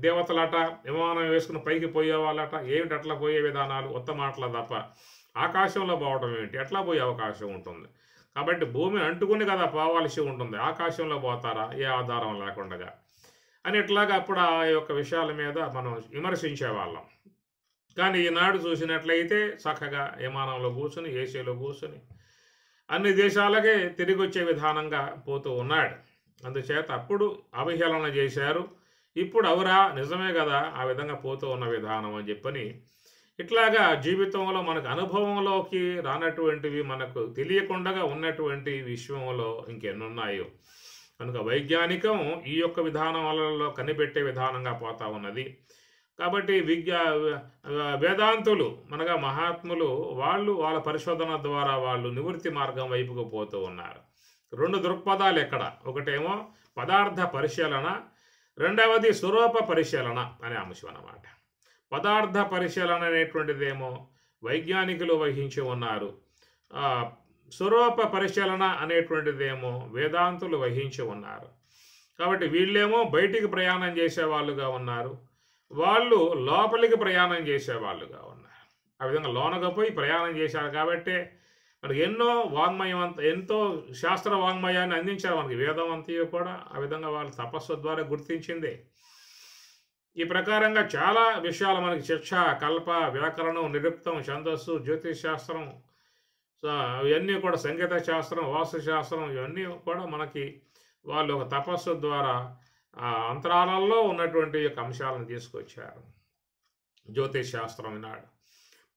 దేవతలట విమానం వేసుకుని పైకి పోయేవాళ్ళట, ఏమిటి అట్లా పోయే విధానాలు, ఉత్త మాటల తప్ప ఆకాశంలో పోవడం ఏమిటి, ఎట్లా పోయే అవకాశం ఉంటుంది. కాబట్టి భూమిని అంటుకుని కదా పోవాల్సి ఉంటుంది, ఆకాశంలో పోతారా ఏ ఆధారం లేకుండా అని ఇట్లాగా అప్పుడు ఆ యొక్క విషయాల మీద మనం విమర్శించేవాళ్ళం. కానీ ఈనాడు చూసినట్లయితే చక్కగా విమానంలో కూర్చుని, ఏసీలో కూర్చుని అన్ని దేశాలకే తిరిగి వచ్చే విధానంగా పోతూ ఉన్నాడు. అందుచేత అప్పుడు అవహేళన చేశారు, ఇప్పుడు అవురా నిజమే కదా ఆ విధంగా పోతూ ఉన్న విధానం అని చెప్పని ఇట్లాగా జీవితంలో మనకు అనుభవంలోకి రానటువంటివి, మనకు తెలియకుండా ఉన్నటువంటి విశ్వంలో ఇంకెన్నున్నాయో కనుక వైజ్ఞానికం ఈ యొక్క విధానాలలో కనిపెట్టే విధానంగా పోతా ఉన్నది. కాబట్టి వేదాంతులు మనగా మహాత్ములు వాళ్ళ పరిశోధన ద్వారా వాళ్ళు నివృత్తి మార్గం వైపుకు పోతూ ఉన్నారు. 2 దృక్పథాలు ఎక్కడ, ఒకటేమో పదార్థ పరిశీలన, రెండవది స్వరూప పరిశీలన అనే అంశం అన్నమాట. పదార్థ పరిశీలన అనేటువంటిదేమో వైజ్ఞానికులు వహించి ఉన్నారు, స్వరూప పరిశీలన అనేటువంటిదేమో వేదాంతులు వహించి ఉన్నారు. కాబట్టి వీళ్ళేమో బయటికి ప్రయాణం చేసేవాళ్ళుగా ఉన్నారు, వాళ్ళు లోపలికి ప్రయాణం చేసేవాళ్ళుగా ఉన్నారు. ఆ విధంగా లోనగా పోయి ప్రయాణం చేశారు కాబట్టి మనకి ఎన్నో వాంగ్మయం ఎంతో శాస్త్ర వాంగ్మయాన్ని అందించారు మనకి వేదం అంతయు కూడా. ఆ విధంగా వాళ్ళు తపస్సు ద్వారా గుర్తించిందే. ఈ ప్రకారంగా చాలా విషయాలు మనకి శిక్ష, కల్ప, వ్యాకరణం, నిరుక్తం, ఛందస్సు, జ్యోతిష్ శాస్త్రం, ఇవన్నీ కూడా సంగీత శాస్త్రం, వాస్తు శాస్త్రం, ఇవన్నీ కూడా మనకి వాళ్ళు ఒక తపస్సు ద్వారా అంతరాలలో ఉన్నటువంటి యొక్క అంశాలను తీసుకొచ్చారు. జ్యోతిష్ శాస్త్రం ఈనాడు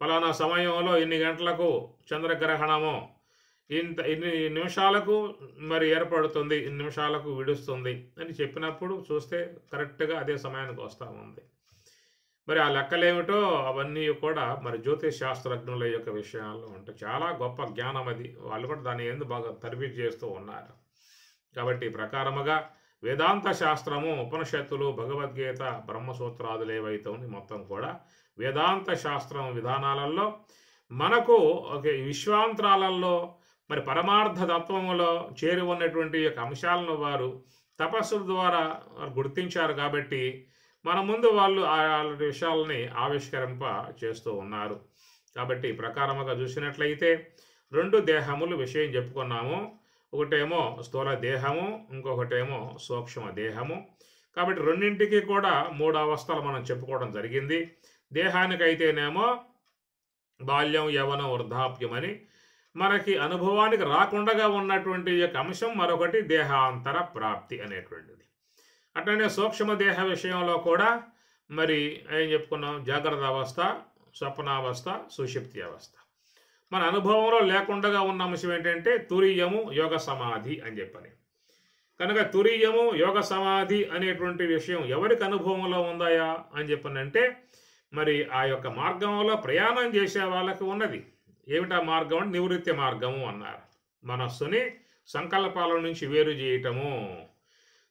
ఫలానా సమయంలో ఇన్ని గంటలకు చంద్రగ్రహణము ఇన్ని నిమిషాలకు మరి ఏర్పడుతుంది, ఇన్ని నిమిషాలకు విడుస్తుంది అని చెప్పినప్పుడు చూస్తే కరెక్ట్గా అదే సమయానికి వస్తూ ఉంది. మరి ఆ లెక్కలేమిటో అవన్నీ కూడా మరి జ్యోతిష్ శాస్త్రజ్ఞుల యొక్క విషయాల్లో ఉంటాయి. చాలా గొప్ప జ్ఞానం అది. వాళ్ళు కూడా దాన్ని ఎందుకు బాగా తరబిది చేస్తూ ఉన్నారు. కాబట్టి ఈ ప్రకారముగా వేదాంత శాస్త్రము, ఉపనిషత్తులు, భగవద్గీత, బ్రహ్మసూత్రాదులు ఏవైతే ఉన్నాయి మొత్తం కూడా వేదాంత శాస్త్రం విధానాలలో మనకు విశ్వాంతరాలలో మరి పరమార్థ తత్వములో చేరి ఉన్నటువంటి యొక్క అంశాలను వారు తపస్సుల ద్వారా గుర్తించారు. కాబట్టి మన ముందు వాళ్ళు ఆ విషయాలని ఆవిష్కరింప చేస్తూ ఉన్నారు. కాబట్టి ఈ ప్రకారముగా చూసినట్లయితే 2 దేహములు విషయం చెప్పుకున్నాము. ఒకటేమో స్థూల దేహము, ఇంకొకటేమో సూక్ష్మ దేహము. కాబట్టి రెండింటికి కూడా 3 అవస్థలు మనం చెప్పుకోవడం జరిగింది. దేహానికైతేనేమో బాల్యం, యవనం, వృద్ధాప్యం అని మనకి అనుభవానికి రాకుండా ఉన్నటువంటి యొక్క అంశం మరొకటి దేహాంతర ప్రాప్తి అనేటువంటిది. అట్లనే సూక్ష్మ దేహ విషయంలో కూడా మరి ఏం చెప్పుకున్నాం, జాగ్రత్త అవస్థ, స్వప్నావస్థ, సుషుప్తి అవస్థ. మన అనుభవంలో లేకుండా ఉన్న అంశం ఏంటంటే తురీయము, యోగ సమాధి అని చెప్పని. కనుక తురీయము, యోగ సమాధి అనేటువంటి విషయం ఎవరికి అనుభవంలో ఉందాయా అని చెప్పనంటే మరి ఆ యొక్క మార్గంలో ప్రయాణం చేసే వాళ్ళకి ఉన్నది. ఏమిటా మార్గం అంటే నివృత్తి మార్గము అన్నారు. మనస్సుని సంకల్పాల నుంచి వేరు చేయటము.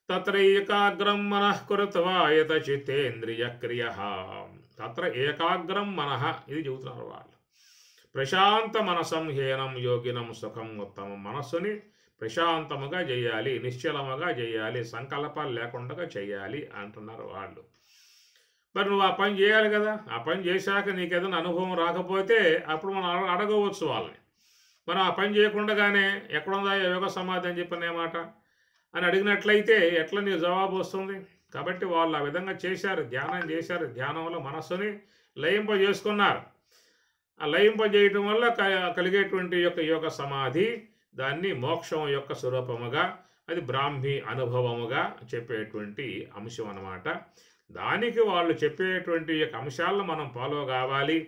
తత్ర ఏకాగ్రం మనః కృత్వా యత చిత్తేంద్రియ క్రియ. తత్ర ఏకాగ్రం మనః, ఇది చెబుతున్నారు వాళ్ళు. ప్రశాంత మనసం హీనం యోగినం సుఖం ఉత్తమం. మనస్సుని ప్రశాంతముగా చేయాలి, నిశ్చలముగా చేయాలి, సంకల్పాలు లేకుండా చేయాలి అంటున్నారు వాళ్ళు. మరి నువ్వు ఆ పని చేయాలి కదా. ఆ పని చేశాక నీకు ఏదైనా అనుభవం రాకపోతే అప్పుడు మనం అడగవచ్చు వాళ్ళని. మనం ఆ పని చేయకుండానే ఎక్కడుందా యోగ సమాధి అని చెప్పిన మాట అని అడిగినట్లయితే ఎట్లా నీ జవాబు వస్తుంది? కాబట్టి వాళ్ళు ఆ విధంగా చేశారు, ధ్యానం చేశారు. ధ్యానంలో మనస్సుని లయింపజేసుకున్నారు. ఆ లయింపజేయటం వల్ల కలిగేటువంటి యొక్క యోగ సమాధి, దాన్ని మోక్షం యొక్క స్వరూపముగా, అది బ్రాహ్మీ అనుభవముగా చెప్పేటువంటి అంశం అన్నమాట. దానికి వాళ్ళు చెప్పేటువంటి యొక్క అంశాలను మనం ఫాలో కావాలి,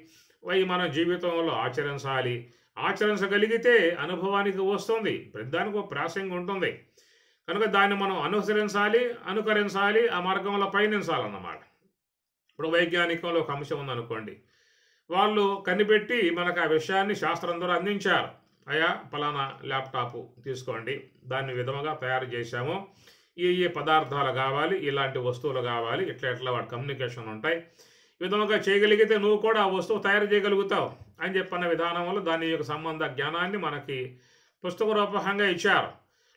అవి మన జీవితంలో ఆచరించాలి. ఆచరించగలిగితే అనుభవానికి వస్తుంది, ప్రతిదానికి ఒక ప్రాసంగి ఉంటుంది. కనుక దాన్ని మనం అనుసరించాలి, అనుకరించాలి, ఆ మార్గంలో పయనించాలన్నమాట. ఇప్పుడు వైజ్ఞానికంలో ఒక అంశం ఉందనుకోండి, వాళ్ళు కనిపెట్టి మనకు ఆ విషయాన్ని శాస్త్రం ద్వారా అందించారు. అయ్యా ఫలానా ల్యాప్టాప్ తీసుకోండి, దాన్ని విధముగా తయారు చేశాము, ఈ పదార్థాలు కావాలి, ఇలాంటి వస్తువులు కావాలి, ఇట్లా వాటి కమ్యూనికేషన్ ఉంటాయి, ఈ విధంగా చేయగలిగితే నువ్వు కూడా ఆ వస్తువు తయారు చేయగలుగుతావు అని చెప్పిన విధానంలో దాని యొక్క సంబంధ జ్ఞానాన్ని మనకి పుస్తక రూపకంగా ఇచ్చారు.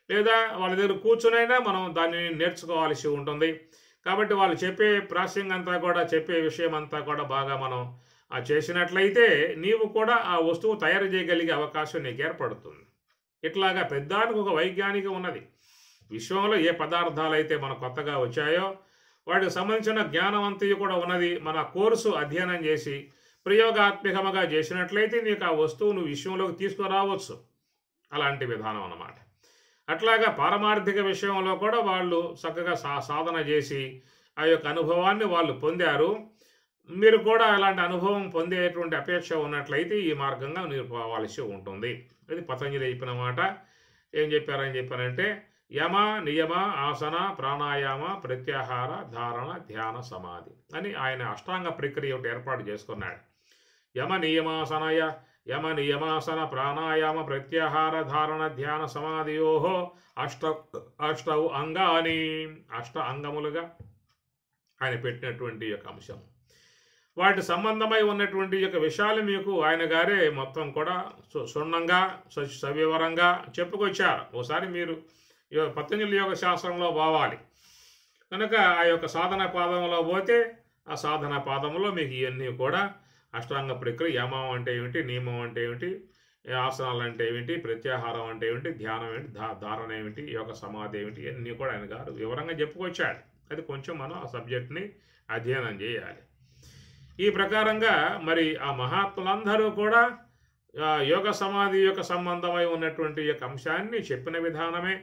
లేదా వాళ్ళ దగ్గర కూర్చునైనా మనం దాన్ని నేర్చుకోవాల్సి ఉంటుంది. కాబట్టి వాళ్ళు చెప్పే ప్రాసంగం అంతా కూడా, చెప్పే విషయం అంతా కూడా బాగా మనం చేసినట్లయితే నీవు కూడా ఆ వస్తువు తయారు చేయగలిగే అవకాశం నీకు ఏర్పడుతుంది. ఇట్లాగా పెద్దానికి ఒక వైజ్ఞానికం ఉన్నది. విశ్వంలో ఏ పదార్థాలు అయితే మన కొత్తగా వచ్చాయో వాటికి సంబంధించిన జ్ఞానం అంతయు కూడా ఉన్నది. మన కోర్సు అధ్యయనం చేసి ప్రయోగాత్మకముగా చేసినట్లయితే నీకు ఆ వస్తువును విశ్వంలోకి తీసుకురావచ్చు. అలాంటి విధానం అన్నమాట. అట్లాగా పారమార్థిక విషయంలో కూడా వాళ్ళు చక్కగా సాధన చేసి ఆ యొక్క అనుభవాన్ని వాళ్ళు పొందారు. మీరు కూడా అలాంటి అనుభవం పొందేటువంటి అపేక్ష ఉన్నట్లయితే ఈ మార్గంగా మీరు పోవాల్సి ఉంటుంది. ఇది పతంజలి చెప్పిన మాట. ఏం చెప్పారని చెప్పారంటే యమ, నియమ, ఆసన, ప్రాణాయామ, ప్రత్యాహార, ధారణ, ధ్యాన, సమాధి అని ఆయన అష్టాంగ ప్రక్రియ ఒకటి ఏర్పాటు చేసుకున్నాడు. యమ నియమాసన ప్రాణాయామ ప్రత్యాహార ధారణ ధ్యాన సమాధియోహో అష్టౌ అంగాని, 8 అంగములుగా ఆయన పెట్టినటువంటి యొక్క అంశం. వాటి సంబంధమై ఉన్నటువంటి యొక్క విషయాలు మీకు ఆయన గారే మొత్తం కూడా క్షుణ్ణంగా సవివరంగా చెప్పుకొచ్చారు. ఒకసారి మీరు పతంజలి యోగ శాస్త్రంలో పోవాలి కనుక ఆ యొక్క సాధన పాదంలో పోతే ఆ సాధన పాదంలో మీకు ఇవన్నీ కూడా అష్టాంగ ప్రక్రియ, యమం అంటే ఏమిటి, నియమం అంటే ఏమిటి, ఆసనాలు అంటే ఏమిటి, ప్రత్యాహారం అంటే ఏమిటి, ధ్యానం ఏమిటి, ధారణ ఏమిటి, యోగ సమాధి ఏమిటి, ఇవన్నీ కూడా ఆయన గారు వివరంగా చెప్పుకొచ్చాడు. అది కొంచెం మనం ఆ సబ్జెక్ట్ని అధ్యయనం చేయాలి. ఈ ప్రకారంగా మరి ఆ మహాత్ములందరూ కూడా యోగ సమాధి యొక్క సంబంధమై ఉన్నటువంటి యొక్క అంశాన్ని చెప్పిన విధానమే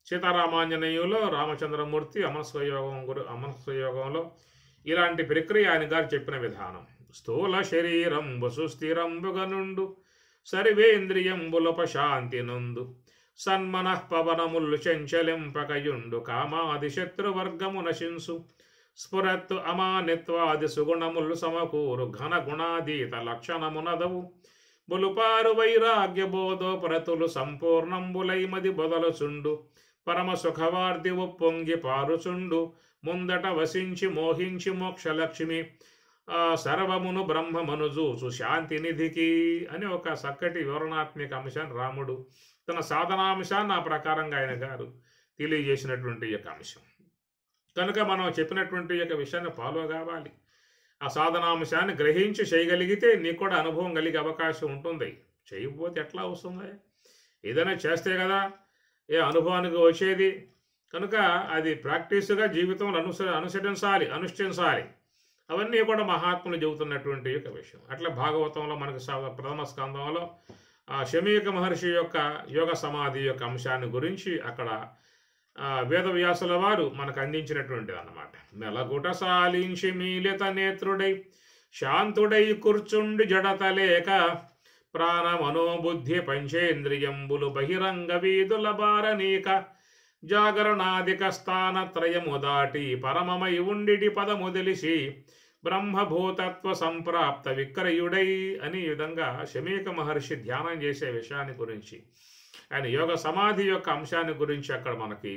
సీతారామాంజనేయులో రామచంద్రమూర్తి అమనస్క యోగంలో ఇలాంటి ప్రక్రియ ఆయన గారు చెప్పిన విధానం. స్థూల శరీరం సుస్థిరంబుగనుండు సర్వేంద్రియంబులపశాంతి నందు సన్మనః పవనములు చంచలింపకయుండు కామాది శత్రువర్గము నశింసు స్ఫురత్తు అమానిత్వాది సుగుణములు సమకూరు ఘన గుణాదీత లక్షణమునదవు బులుపారు వైరాగ్య బోధోపరతులు సంపూర్ణంబులైమది బొదలుచుండు పరమ సుఖవార్ది ఉప్పొంగి పారుచుండు ముందట వసించి మోహించి మోక్షలక్ష్మి సర్వమును బ్రహ్మమును జూసు శాంతి నిధికి అని ఒక చక్కటి వివరణాత్మక అంశాన్ని రాముడు తన సాధనాంశాన్ని ఆ ప్రకారంగా ఆయన గారు తెలియజేసినటువంటి యొక్క అంశం. కనుక మనం చెప్పినటువంటి యొక్క విషయాన్ని ఫాలో కావాలి. ఆ సాధనాంశాన్ని గ్రహించి చేయగలిగితే నీకు కూడా అనుభవం కలిగే అవకాశం ఉంటుంది. చేయకపోతే ఎట్లా వస్తుంది? ఏదైనా చేస్తే కదా ఏ అనుభవానికి వచ్చేది. కనుక అది ప్రాక్టీస్గా జీవితంలో అనుష్ఠించాలి. అవన్నీ కూడా మహాత్ములు చెబుతున్నటువంటి యొక్క విషయం. అట్లా భాగవతంలో మనకు ప్రథమ స్కందంలో శమీక మహర్షి యొక్క యోగ సమాధి యొక్క అంశాన్ని గురించి అక్కడ వేదవ్యాసుల వారు మనకు అందించినటువంటిది అన్నమాట. మెలగుట సాలించి మీలిత నేత్రుడై శాంతుడై కూర్చుండి జడతలేక ప్రాణ మనోబుద్ధి పంచేంద్రియంబులు బహిరంగ వీధుల బారనీక జాగరణాదిక స్థానత్రయము దాటి పరమమై ఉండిటి పదము తెలిసి బ్రహ్మభూతత్వ సంప్రాప్త విక్రయుడై అని ఈ విధంగా శమీక మహర్షి ధ్యానం చేసే విషయాన్ని గురించి ఆయన యోగ సమాధి యొక్క అంశాన్ని గురించి అక్కడ మనకి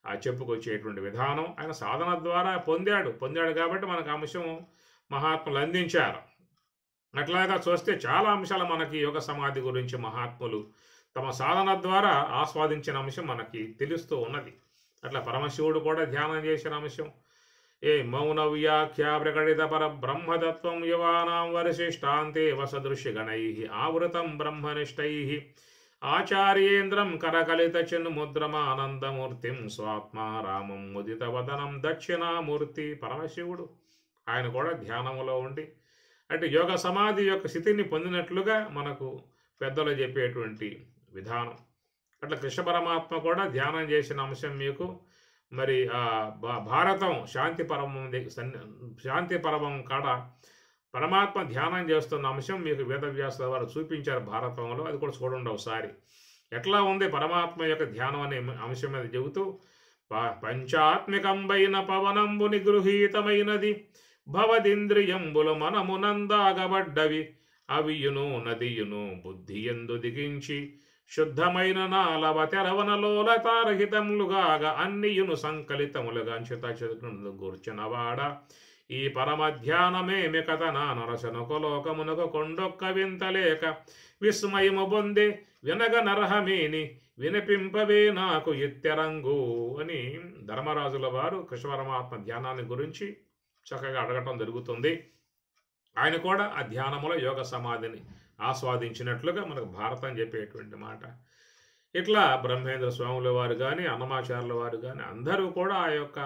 చెప్పుకొచ్చేటువంటి విధానం ఆయన సాధన ద్వారా పొందాడు కాబట్టి మనకు అంశం మహాత్ములు అందించారు. అట్లాగా చూస్తే చాలా అంశాలు మనకి యోగ సమాధి గురించి మహాత్ములు తమ సాధన ద్వారా ఆస్వాదించిన అంశం మనకి తెలుస్తూ ఉన్నది. అట్లా పరమశివుడు కూడా ధ్యానం చేసిన అంశం మౌన వ్యాఖ్యా ప్రకటిత పర బ్రహ్మతత్వం యువానాం వరిశిష్టాంతే వసదృశ్యగణై ఆవృతం బ్రహ్మనిష్టై ఆచార్యేంద్రం కరకలిత చిన్ముద్రమానందమూర్తిం స్వాత్మా రామం ముదిత వదనం దక్షిణామూర్తి పరమశివుడు ఆయన కూడా ధ్యానములో ఉండి అంటే యోగ సమాధి యొక్క స్థితిని పొందినట్లుగా మనకు పెద్దలు చెప్పేటువంటి విధానం. అట్లా కృష్ణ పరమాత్మ కూడా ధ్యానం చేసిన అంశం మీకు మరి భారతం శాంతి పర్వం కాడ పరమాత్మ ధ్యానం చేస్తున్న అంశం మీకు వేదవ్యాసుల వారు చూపించారు భారతంలో. అది కూడా చూడండి ఒకసారి ఎట్లా ఉంది పరమాత్మ యొక్క ధ్యానం అనే అంశం మీద చెబుతూ పంచాత్మికంబైన పవనంబు నిగృహీతమైనది భవదింద్రియంబులు మనమునందాగబడ్డవి అవియును నదియును బుద్ధి ఎందు దిగించి శుద్ధమైన నాలవ తెరవనలోలతారహితములుగాగా అన్నియును సంకలితములుగా గూర్చనవాడ ఈ పరమ ధ్యానమే మికతన నరసనొక లోకమునకు కొండొక్క వింతలేక విస్మయము పొందే వినగ నరహమేని వినిపింపవే నాకు ఇత్తెరంగు అని ధర్మరాజుల వారు కృష్ణ పరమాత్మ ధ్యానాన్ని గురించి చక్కగా అడగటం జరుగుతుంది. ఆయన కూడా ఆ ధ్యానములో యోగ సమాధిని ఆస్వాదించినట్లుగా మనకు భారతం చెప్పేటువంటి మాట. ఇట్లా బ్రహ్మేంద్ర స్వాముల వారు కానీ అన్నమాచార్యుల వారు కానీ అందరూ కూడా ఆ యొక్క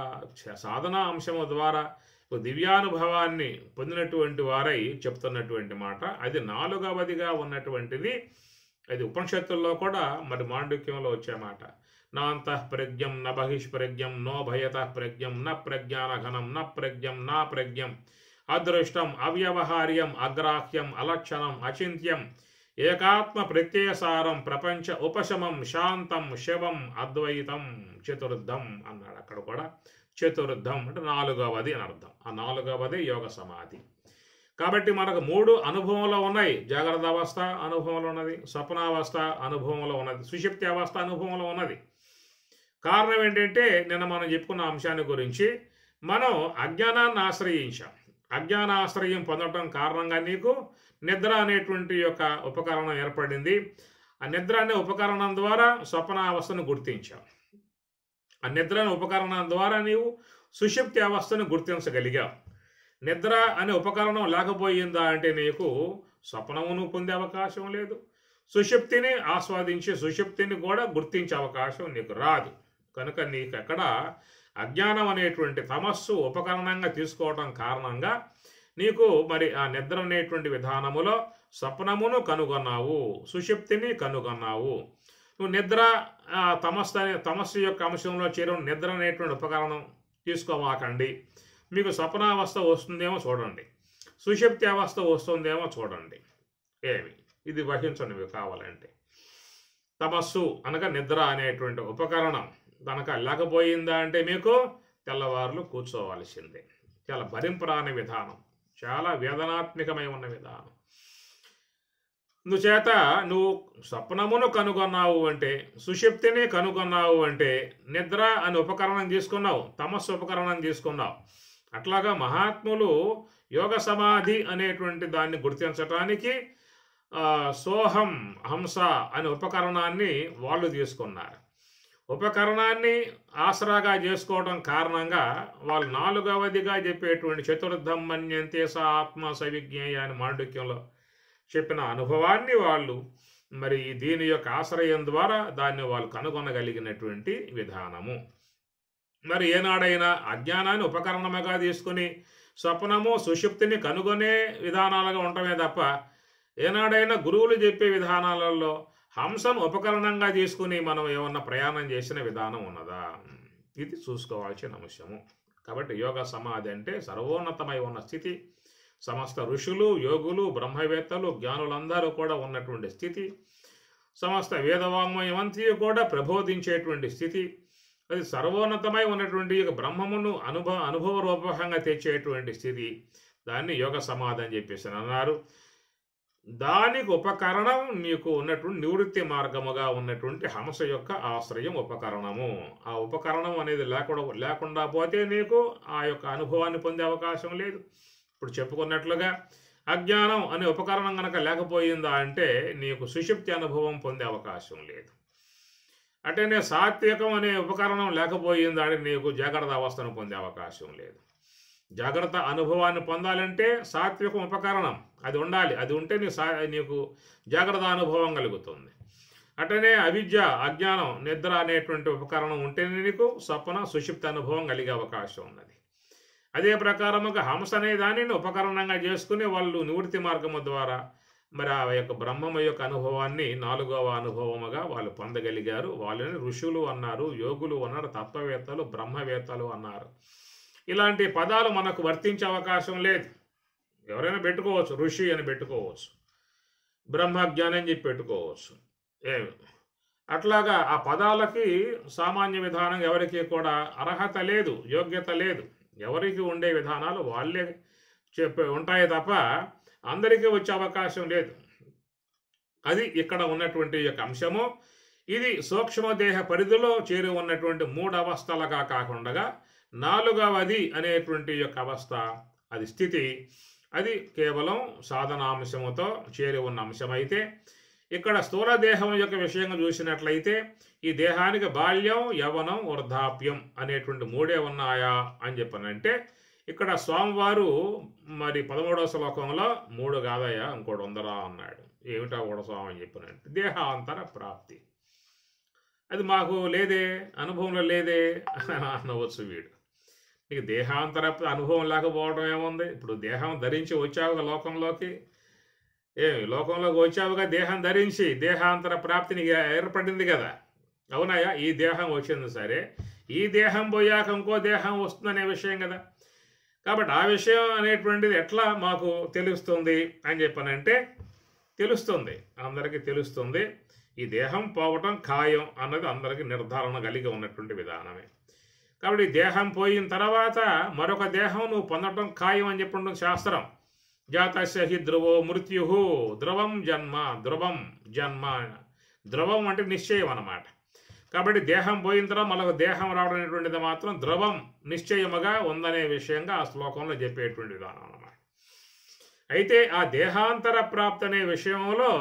సాధనా అంశము ద్వారా దివ్యానుభవాన్ని పొందినటువంటి వారై చెప్తున్నటువంటి మాట. అది 4వదిగా ఉన్నటువంటిది. అది ఉపనిషత్తుల్లో కూడా మరి మాండుక్యంలో వచ్చే మాట. నాంతః ప్రజ్ఞం న బహిష్ప్రజ్ఞం నో భయతః ప్రజ్ఞం న ప్రజ్ఞానఘనం న ప్రజ్ఞం నా ప్రజ్ఞం అదృష్టం అవ్యవహార్యం అగ్రాహ్యం అలక్షణం అచింత్యం ఏకాత్మ ప్రత్యయసారం ప్రపంచ ఉపశమం శాంతం శివం అద్వైతం చతుర్థం అన్నాడు. అక్కడ కూడా చతుర్థం అంటే 4వది అని అర్థం. ఆ 4వది యోగ సమాధి. కాబట్టి మనకు 3 అనుభవంలో ఉన్నాయి. జాగ్రత్త అవస్థ అనుభవంలో ఉన్నది, స్వప్నావస్థ అనుభవంలో ఉన్నది, సుషుప్తి అవస్థ అనుభవంలో ఉన్నది. కారణం ఏంటంటే నిన్న మనం చెప్పుకున్న అంశాన్ని గురించి మనం అజ్ఞానాన్ని ఆశ్రయించాం. అజ్ఞానాశ్రయం పొందటం కారణంగా నీకు నిద్ర అనేటువంటి యొక్క ఉపకరణం ఏర్పడింది. ఆ నిద్ర అనే ఉపకరణం ద్వారా స్వప్నావస్థను గుర్తించావు. ఆ నిద్ర అనే ఉపకరణం ద్వారా నీవు సుషుప్తి అవస్థను గుర్తించగలిగావు. నిద్ర అనే ఉపకరణం లేకపోయిందా అంటే నీకు స్వప్నమును పొందే అవకాశం లేదు, సుషుప్తిని ఆస్వాదించి సుషుప్తిని కూడా గుర్తించే అవకాశం నీకు రాదు. కనుక నీకు ఎక్కడ అజ్ఞానం అనేటువంటి తమస్సు ఉపకరణంగా తీసుకోవడం కారణంగా నీకు మరి ఆ నిద్ర అనేటువంటి విధానములో స్వప్నమును కనుగొన్నావు, సుషుప్తిని కనుగొన్నావు. నువ్వు నిద్ర తమస్సు యొక్క అంశంలో చేరిన నిద్ర అనేటువంటి ఉపకరణం తీసుకోమాకండి. మీకు స్వప్నావస్థ వస్తుందేమో చూడండి, సుషుప్తి అవస్థ వస్తుందేమో చూడండి. ఏమి ఇది వహించండి మీకు కావాలంటే. తమస్సు అనగా నిద్ర అనేటువంటి ఉపకరణం కనుక లేకపోయిందా అంటే మీకు తెల్లవారులు కూర్చోవాల్సిందే. చాలా భరింపరాని విధానం, చాలా వేదనాత్మకమై ఉన్న విధానం. అందుచేత నువ్వు స్వప్నమును కనుగొన్నావు అంటే, సుషుప్తిని కనుగొన్నావు అంటే నిద్ర అనే ఉపకరణం తీసుకున్నావు, తమస్సు ఉపకరణం తీసుకున్నావు. అట్లాగా మహాత్ములు యోగ సమాధి అనేటువంటి దాన్ని గుర్తించటానికి సోహం హంస అనే ఉపకరణాన్ని వాళ్ళు తీసుకున్నారు. ఉపకరణాన్ని ఆసరాగా చేసుకోవడం కారణంగా వాళ్ళు నాలుగవదిగా చెప్పేటువంటి చతుర్థం మన్యంతే స ఆత్మ సవిజ్ఞేయ అని మాండుక్యంలో చెప్పిన అనుభవాన్ని వాళ్ళు మరి దీని యొక్క ఆశ్రయం ద్వారా దాన్ని వాళ్ళు కనుగొనగలిగినటువంటి విధానము. మరి ఏనాడైనా అజ్ఞానాన్ని ఉపకరణముగా తీసుకుని స్వప్నము సుషుప్తిని కనుగొనే విధానాలుగా ఉండటమే తప్ప ఏనాడైనా గురువులు చెప్పే విధానాలలో హంసను ఉపకరణంగా తీసుకుని మనం ఏమన్నా ప్రయాణం చేసిన విధానం ఉన్నదా? ఇది చూసుకోవాల్సిన అంశము. కాబట్టి యోగ సమాధి అంటే సర్వోన్నతమై ఉన్న స్థితి, సమస్త ఋషులు, యోగులు, బ్రహ్మవేత్తలు, జ్ఞానులందరూ కూడా ఉన్నటువంటి స్థితి, సమస్త వేదవాంగ్మయం అంతా కూడా ప్రబోధించేటువంటి స్థితి, అది సర్వోన్నతమై ఉన్నటువంటి బ్రహ్మమును అనుభవ రూపకంగా తెచ్చేటువంటి స్థితి, దాన్ని యోగ సమాధి అని చెప్పేసి అన్నారు. దానికి ఉపకరణం మీకు ఉన్నటువంటి నివృత్తి మార్గముగా ఉన్నటువంటి హంస యొక్క ఆశ్రయం ఉపకరణము. ఆ ఉపకరణం అనేది లేకుండా పోతే నీకు ఆ యొక్క అనుభవాన్ని పొందే అవకాశం లేదు. ఇప్పుడు చెప్పుకున్నట్లుగా అజ్ఞానం అనే ఉపకరణం కనుక లేకపోయిందా అంటే నీకు సుషుప్తి అనుభవం పొందే అవకాశం లేదు. అటనే సాత్వికం అనే ఉపకరణం లేకపోయిందా అంటే నీకు జాగ్రత్త అవస్థను పొందే అవకాశం లేదు. జాగ్రత్త అనుభవాన్ని పొందాలంటే సాత్వికం ఉపకరణం అది ఉండాలి. అది ఉంటే నీకు జాగ్రత్త అనుభవం కలుగుతుంది. అటనే అవిద్య, అజ్ఞానం, నిద్ర అనేటువంటి ఉపకరణం ఉంటేనే నీకు స్వప్న సుషుప్తి అనుభవం కలిగే అవకాశం ఉన్నది. అదే ప్రకారముగా హంస అనే దానిని ఉపకరణంగా చేసుకుని వాళ్ళు నివృత్తి మార్గము ద్వారా మరి ఆ యొక్క బ్రహ్మము యొక్క అనుభవాన్ని 4వ అనుభవముగా వాళ్ళు పొందగలిగారు. వాళ్ళని ఋషులు అన్నారు, యోగులు అన్నారు, తత్వవేత్తలు, బ్రహ్మవేత్తలు అన్నారు. ఇలాంటి పదాలు మనకు వర్తించే అవకాశం లేదు. ఎవరైనా పెట్టుకోవచ్చు, ఋషి అని పెట్టుకోవచ్చు, బ్రహ్మజ్ఞాని అని చెప్పి పెట్టుకోవచ్చు. అట్లాగా ఆ పదాలకి సామాన్య విధానం ఎవరికి కూడా అర్హత లేదు, యోగ్యత లేదు. ఎవరికి ఉండే విధానాలు వాళ్ళే ఉంటాయి తప్ప అందరికీ వచ్చే అవకాశం లేదు. అది ఇక్కడ ఉన్నటువంటి యొక్క అంశము. ఇది సూక్ష్మదేహ పరిధిలో చేరి ఉన్నటువంటి 3 అవస్థలుగా కాకుండా 4వది అనేటువంటి యొక్క అవస్థ, అది స్థితి, అది కేవలం సాధనాంశముతో చేరి ఉన్న అంశమైతే, ఇక్కడ స్థూల దేహం యొక్క విషయంగా చూసినట్లయితే ఈ దేహానికి బాల్యం, యవ్వనం, వృద్ధాప్యం అనేటువంటి 3 ఉన్నాయా అని చెప్పనంటే ఇక్కడ స్వామివారు మరి 13వ శ్లోకంలో 3 కాదయ్యా ఇంకోటి ఉందరా అన్నాడు. ఏమిటా కూడా స్వామి అని చెప్పినంటే దేహాంతర ప్రాప్తి. అది మాకు లేదే, అనుభవంలో లేదే అనవచ్చు వీడు. నీకు దేహాంతర అనుభవం లేకపోవడం ఏముంది? ఇప్పుడు దేహం ధరించి వచ్చావుగా లోకంలోకి, లోకంలోకి వచ్చావుగా దేహం ధరించి, దేహాంతర ప్రాప్తి నీకు ఏర్పడింది కదా. అవునాయా? ఈ దేహం వచ్చింది సరే, ఈ దేహం పోయాక ఇంకో దేహం వస్తుందనే విషయం కదా. కాబట్టి ఆ విషయం అనేటువంటిది ఎట్లా మాకు తెలుస్తుంది అని చెప్పనంటే తెలుస్తుంది, అందరికీ తెలుస్తుంది. ఈ దేహం పోవటం ఖాయం అన్నది అందరికీ నిర్ధారణ కలిగి ఉన్నటువంటి విధానమే. కాబట్టి దేహం పోయిన తర్వాత మరొక దేహం నువ్వు పొందటం ఖాయం అని చెప్పడం శాస్త్రం. జాతస్య హి ధ్రువో మృత్యు ధ్రువం జన్మ, ధ్రువం జన్మ, ధ్రువం అంటే నిశ్చయం అన్నమాట. కాబట్టి దేహం పోయిన తర్వాత మరొక దేహం రావడం అనేటువంటిది మాత్రం ధ్రువం నిశ్చయముగా ఉందనే విషయంగా ఆ శ్లోకంలో చెప్పేటువంటి విధానం అన్నమాట. అయితే ఆ దేహాంతర ప్రాప్తి అనే విషయంలో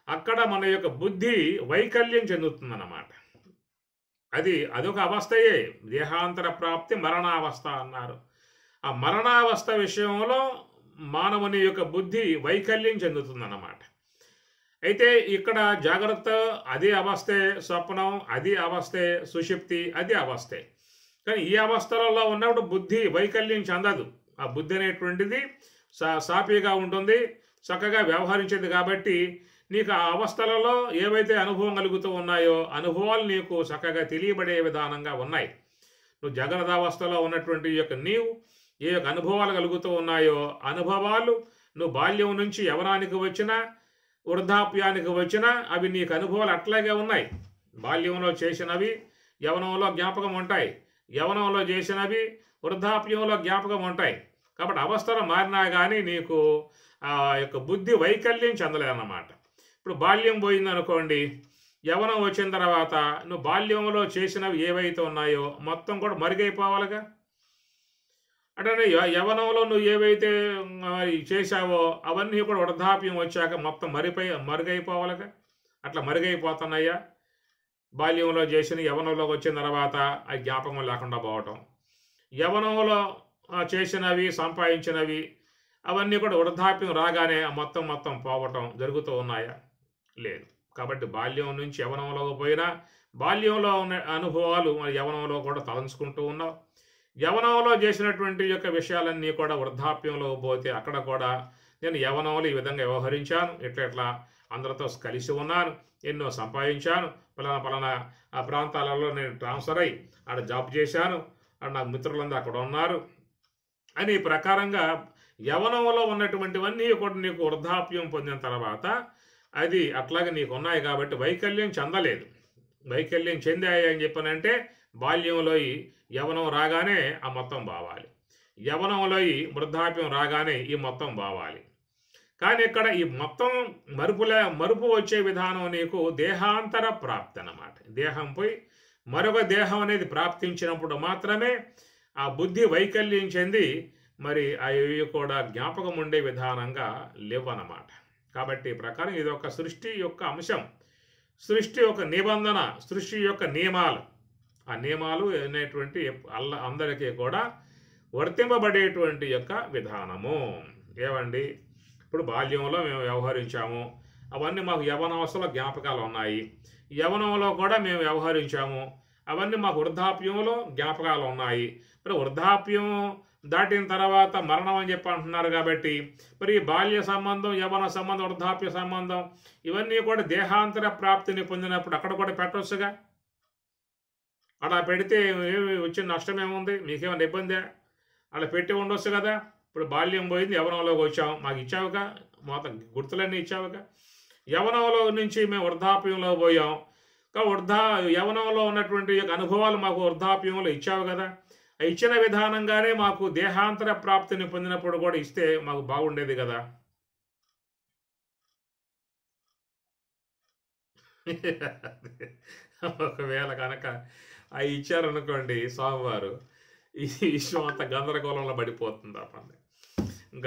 అక్కడ మన యొక్క బుద్ధి వైకల్యం చెందుతుందన్నమాట. అదొక అవస్థయే. దేహాంతర ప్రాప్తి మరణావస్థ అన్నారు. ఆ మరణావస్థ విషయంలో మానవుని యొక్క బుద్ధి వైకల్యం చెందుతుందన్నమాట. అయితే ఇక్కడ జాగ్రత్త అదే అవస్థే, స్వప్నం అది అవస్థే, సుషుప్తి అది అవస్థే. కానీ ఈ అవస్థలలో ఉన్నప్పుడు బుద్ధి వైకల్యం చెందదు. ఆ బుద్ధి అనేటువంటిది సాఫీగా ఉంటుంది, చక్కగా వ్యవహరించేది. కాబట్టి నీకు ఆ అవస్థలలో ఏవైతే అనుభవం కలుగుతూ ఉన్నాయో అనుభవాలు నీకు చక్కగా తెలియబడే విధానంగా ఉన్నాయి. నువ్వు జాగ్రత్త అవస్థలో ఉన్నటువంటి నీవు ఏ యొక్క అనుభవాలు కలుగుతూ ఉన్నాయో అనుభవాలు నువ్వు బాల్యం నుంచి యవనానికి వచ్చినా వృద్ధాప్యానికి వచ్చినా అవి నీకు అనుభవాలు అట్లాగే ఉన్నాయి. బాల్యంలో చేసినవి యవనంలో జ్ఞాపకం ఉంటాయి, యవనంలో చేసినవి వృద్ధాప్యంలో జ్ఞాపకం ఉంటాయి. కాబట్టి అవస్థలు మారినా కానీ నీకు ఆ యొక్క బుద్ధి వైకల్యం చెందలేదన్నమాట. ఇప్పుడు బాల్యం పోయిందనుకోండి, యవనం వచ్చిన తర్వాత నువ్వు బాల్యంలో చేసినవి ఏవైతే ఉన్నాయో మొత్తం కూడా మరుగైపోవాలిగా. అంటే యవనంలో నువ్వు ఏవైతే చేశావో అవన్నీ కూడా వృద్ధాప్యం వచ్చాక మొత్తం మరుగైపోవాలిగా. అట్లా మరుగైపోతున్నాయా? బాల్యంలో చేసిన యవనంలోకి వచ్చిన తర్వాత ఆ జ్ఞాపకం లేకుండా పోవటం, యవనంలో చేసినవి సంపాదించినవి అవన్నీ కూడా వృద్ధాప్యం రాగానే మొత్తం పోవటం జరుగుతూ ఉన్నాయా? లేదు. కాబట్టి బాల్యం నుంచి యవనంలోకి పోయినా బాల్యంలో ఉన్న అనుభవాలు యవనంలో కూడా తలంచుకుంటూ ఉన్నావు. యవనంలో చేసినటువంటి యొక్క విషయాలన్నీ కూడా వృద్ధాప్యంలో పోతే అక్కడ కూడా నేను యవనంలో ఈ విధంగా వ్యవహరించాను, ఇట్లా అందరితో కలిసి ఉన్నాను, ఎన్నో సంపాదించాను, పలానా ఆ ప్రాంతాలలో నేను ట్రాన్స్ఫర్ అయ్యి ఆడ జాబ్ చేశాను, ఆడ నాకు మిత్రులందరూ అక్కడ ఉన్నారు అని ఈ ప్రకారంగా యవనంలో ఉన్నటువంటివన్నీ కూడా నీకు వృద్ధాప్యం పొందిన తర్వాత అది అట్లాగే నీకు ఉన్నాయి. కాబట్టి వైకల్యం చెందలేదు. వైకల్యం చెందాయి అని చెప్పనంటే బాల్యంలో యవనం రాగానే ఆ మొత్తం బావాలి, యవనంలో వృద్ధాప్యం రాగానే ఈ మొత్తం బావాలి. కానీ ఇక్కడ ఈ మొత్తం మరుపు వచ్చే విధానం నీకు దేహాంతర ప్రాప్తి అన్నమాట. దేహం పోయి మరొక దేహం అనేది ప్రాప్తించినప్పుడు మాత్రమే ఆ బుద్ధి వైకల్యం చెంది మరి అవి కూడా జ్ఞాపకం ఉండే విధానంగా లేవన్నమాట. కాబట్టి ఈ ప్రకారం ఇది ఒక సృష్టి యొక్క అంశం, సృష్టి యొక్క నిబంధన, సృష్టి యొక్క నియమాలు. ఆ నియమాలు అనేటువంటి అందరికీ కూడా వర్తింపబడేటువంటి యొక్క విధానము. ఏమండి, ఇప్పుడు బాల్యంలో మేము వ్యవహరించాము, అవన్నీ మాకు యవనావస్థలో జ్ఞాపకాలు ఉన్నాయి. యవనంలో కూడా మేము వ్యవహరించాము, అవన్నీ మాకు వృద్ధాప్యంలో జ్ఞాపకాలు ఉన్నాయి. మరి వృద్ధాప్యం దాటిన తర్వాత మరణం అని చెప్పి అంటున్నారు. కాబట్టి మరి బాల్య సంబంధం, యవన సంబంధం, వృద్ధాప్య సంబంధం ఇవన్నీ కూడా దేహాంతర ప్రాప్తిని పొందినప్పుడు అక్కడ కూడా పెట్టవచ్చుగా. అలా పెడితే వచ్చిన నష్టం ఏముంది? మీకేమైనా ఇబ్బందే? అలా పెట్టి ఉండొచ్చు కదా. ఇప్పుడు బాల్యం పోయింది, యవనంలోకి వచ్చాము, మాకు ఇచ్చావుగా, మొత్తం గుర్తులన్నీ ఇచ్చావుగా. యవనంలో నుంచి మేము వృద్ధాప్యంలో పోయాం, యవనంలో ఉన్నటువంటి అనుభవాలు మాకు వృద్ధాప్యంలో ఇచ్చావు కదా. ఇచ్చిన విధానంగానే మాకు దేహాంతర ప్రాప్తిని పొందినప్పుడు కూడా ఇస్తే మాకు బాగుండేది కదా. ఒకవేళ కనుక అవి ఇచ్చారనుకోండి స్వామివారు, ఈ విషయం అంతా గందరగోళంలో పడిపోతుంది. అప్పండి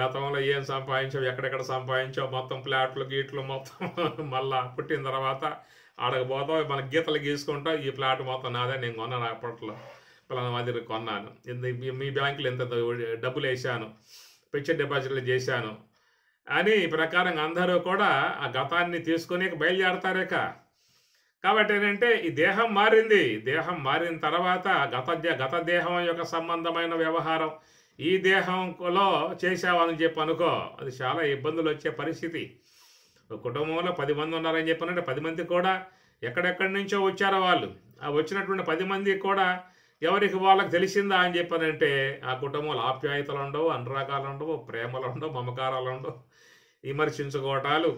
గతంలో ఏం సంపాదించావు, ఎక్కడెక్కడ సంపాదించావు, మొత్తం ప్లాట్లు గీట్లు మొత్తం మళ్ళా పుట్టిన తర్వాత ఆడకపోతావు, మన గీతలు గీసుకుంటావు, ఈ ప్లాట్ మొత్తం నాదే, నేను కొన్నాను అప్పట్లో, పలానా మందికి కొన్నాను, మీ బ్యాంకులో ఎంత డబ్బులు వేసాను, ఫిక్స్డ్ డిపాజిట్లు చేశాను అని ఈ ప్రకారంగా అందరూ కూడా ఆ గతాన్ని తీసుకుని బయలుదేరతారేక. కాబట్టి ఏంటంటే ఈ దేహం మారింది, దేహం మారిన తర్వాత గత దేహం యొక్క సంబంధమైన వ్యవహారం ఈ దేహంలో చేసావని చెప్పి అనుకో, అది చాలా ఇబ్బందులు వచ్చే పరిస్థితి. కుటుంబంలో 10 మంది ఉన్నారని చెప్పానంటే 10 మంది కూడా ఎక్కడెక్కడి నుంచో వచ్చారో వాళ్ళు, ఆ వచ్చినటువంటి 10 మంది కూడా ఎవరికి వాళ్ళకి తెలిసిందా అని చెప్పానంటే ఆ కుటుంబంలో ఆప్యాయతలు ఉండవు, అనురాగాలు ఉండవు, ప్రేమలు ఉండవు, మమకారాలు ఉండవు, విమర్శించుకోవటాలు,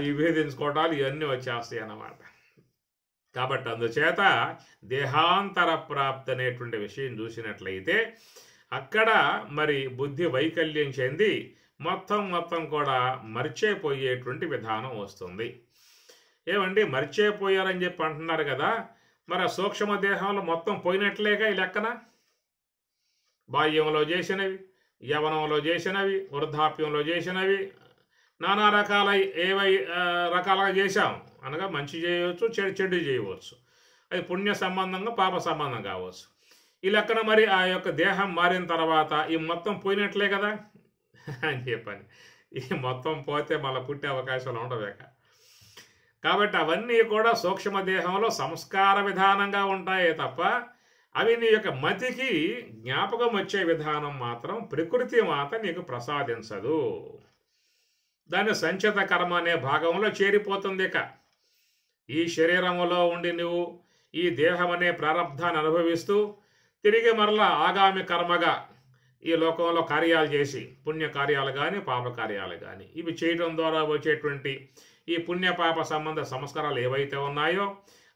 విభేదించుకోవటాలు ఇవన్నీ వచ్చేస్తాయి అన్నమాట. కాబట్టి అందుచేత దేహాంతర ప్రాప్తి అనేటువంటి విషయం చూసినట్లయితే అక్కడ మరి బుద్ధి వైకల్యం చెంది మొత్తం కూడా మర్చిపోయేటువంటి విధానం వస్తుంది. ఏమండి, మర్చిపోయారని చెప్పి అంటున్నారు కదా, మరి ఆ సూక్ష్మ దేహంలో మొత్తం పోయినట్లేగా ఈ లెక్కన. బాల్యంలో చేసినవి, యవనంలో చేసినవి, వృద్ధాప్యంలో చేసినవి, నానా రకాలుగా చేశాం అనగా మంచి చేయవచ్చు, చెడు చేయవచ్చు. అది పుణ్య సంబంధంగా పాప సంబంధం కావచ్చు. ఈ లెక్కన మరి ఆ యొక్క దేహం మారిన తర్వాత ఈ మొత్తం పోయినట్లే కదా అని చెప్పని. ఈ మొత్తం పోతే మళ్ళీ పుట్టే అవకాశాలు ఉండవేక. కాబట్టి అవన్నీ కూడా సూక్ష్మ దేహంలో సంస్కార విధానంగా ఉంటాయే తప్ప అవి నీ యొక్క మతికి జ్ఞాపకం వచ్చే విధానం మాత్రం ప్రకృతి మాత నీకు ప్రసాదించదు. దాని సంచిత కర్మ అనే భాగంలో చేరిపోతుంది. ఇక ఈ శరీరంలో ఉండి నువ్వు ఈ దేహం అనే ప్రారంధాన్ని అనుభవిస్తూ తిరిగి మరలా ఆగామి కర్మగా ఈ లోకంలో కార్యాలు చేసి, పుణ్య కార్యాలు కానీ పాప కార్యాలు కానీ ఇవి చేయడం ద్వారా వచ్చేటువంటి ఈ పుణ్య పాప సంబంధ సంస్కారాలు ఏవైతే ఉన్నాయో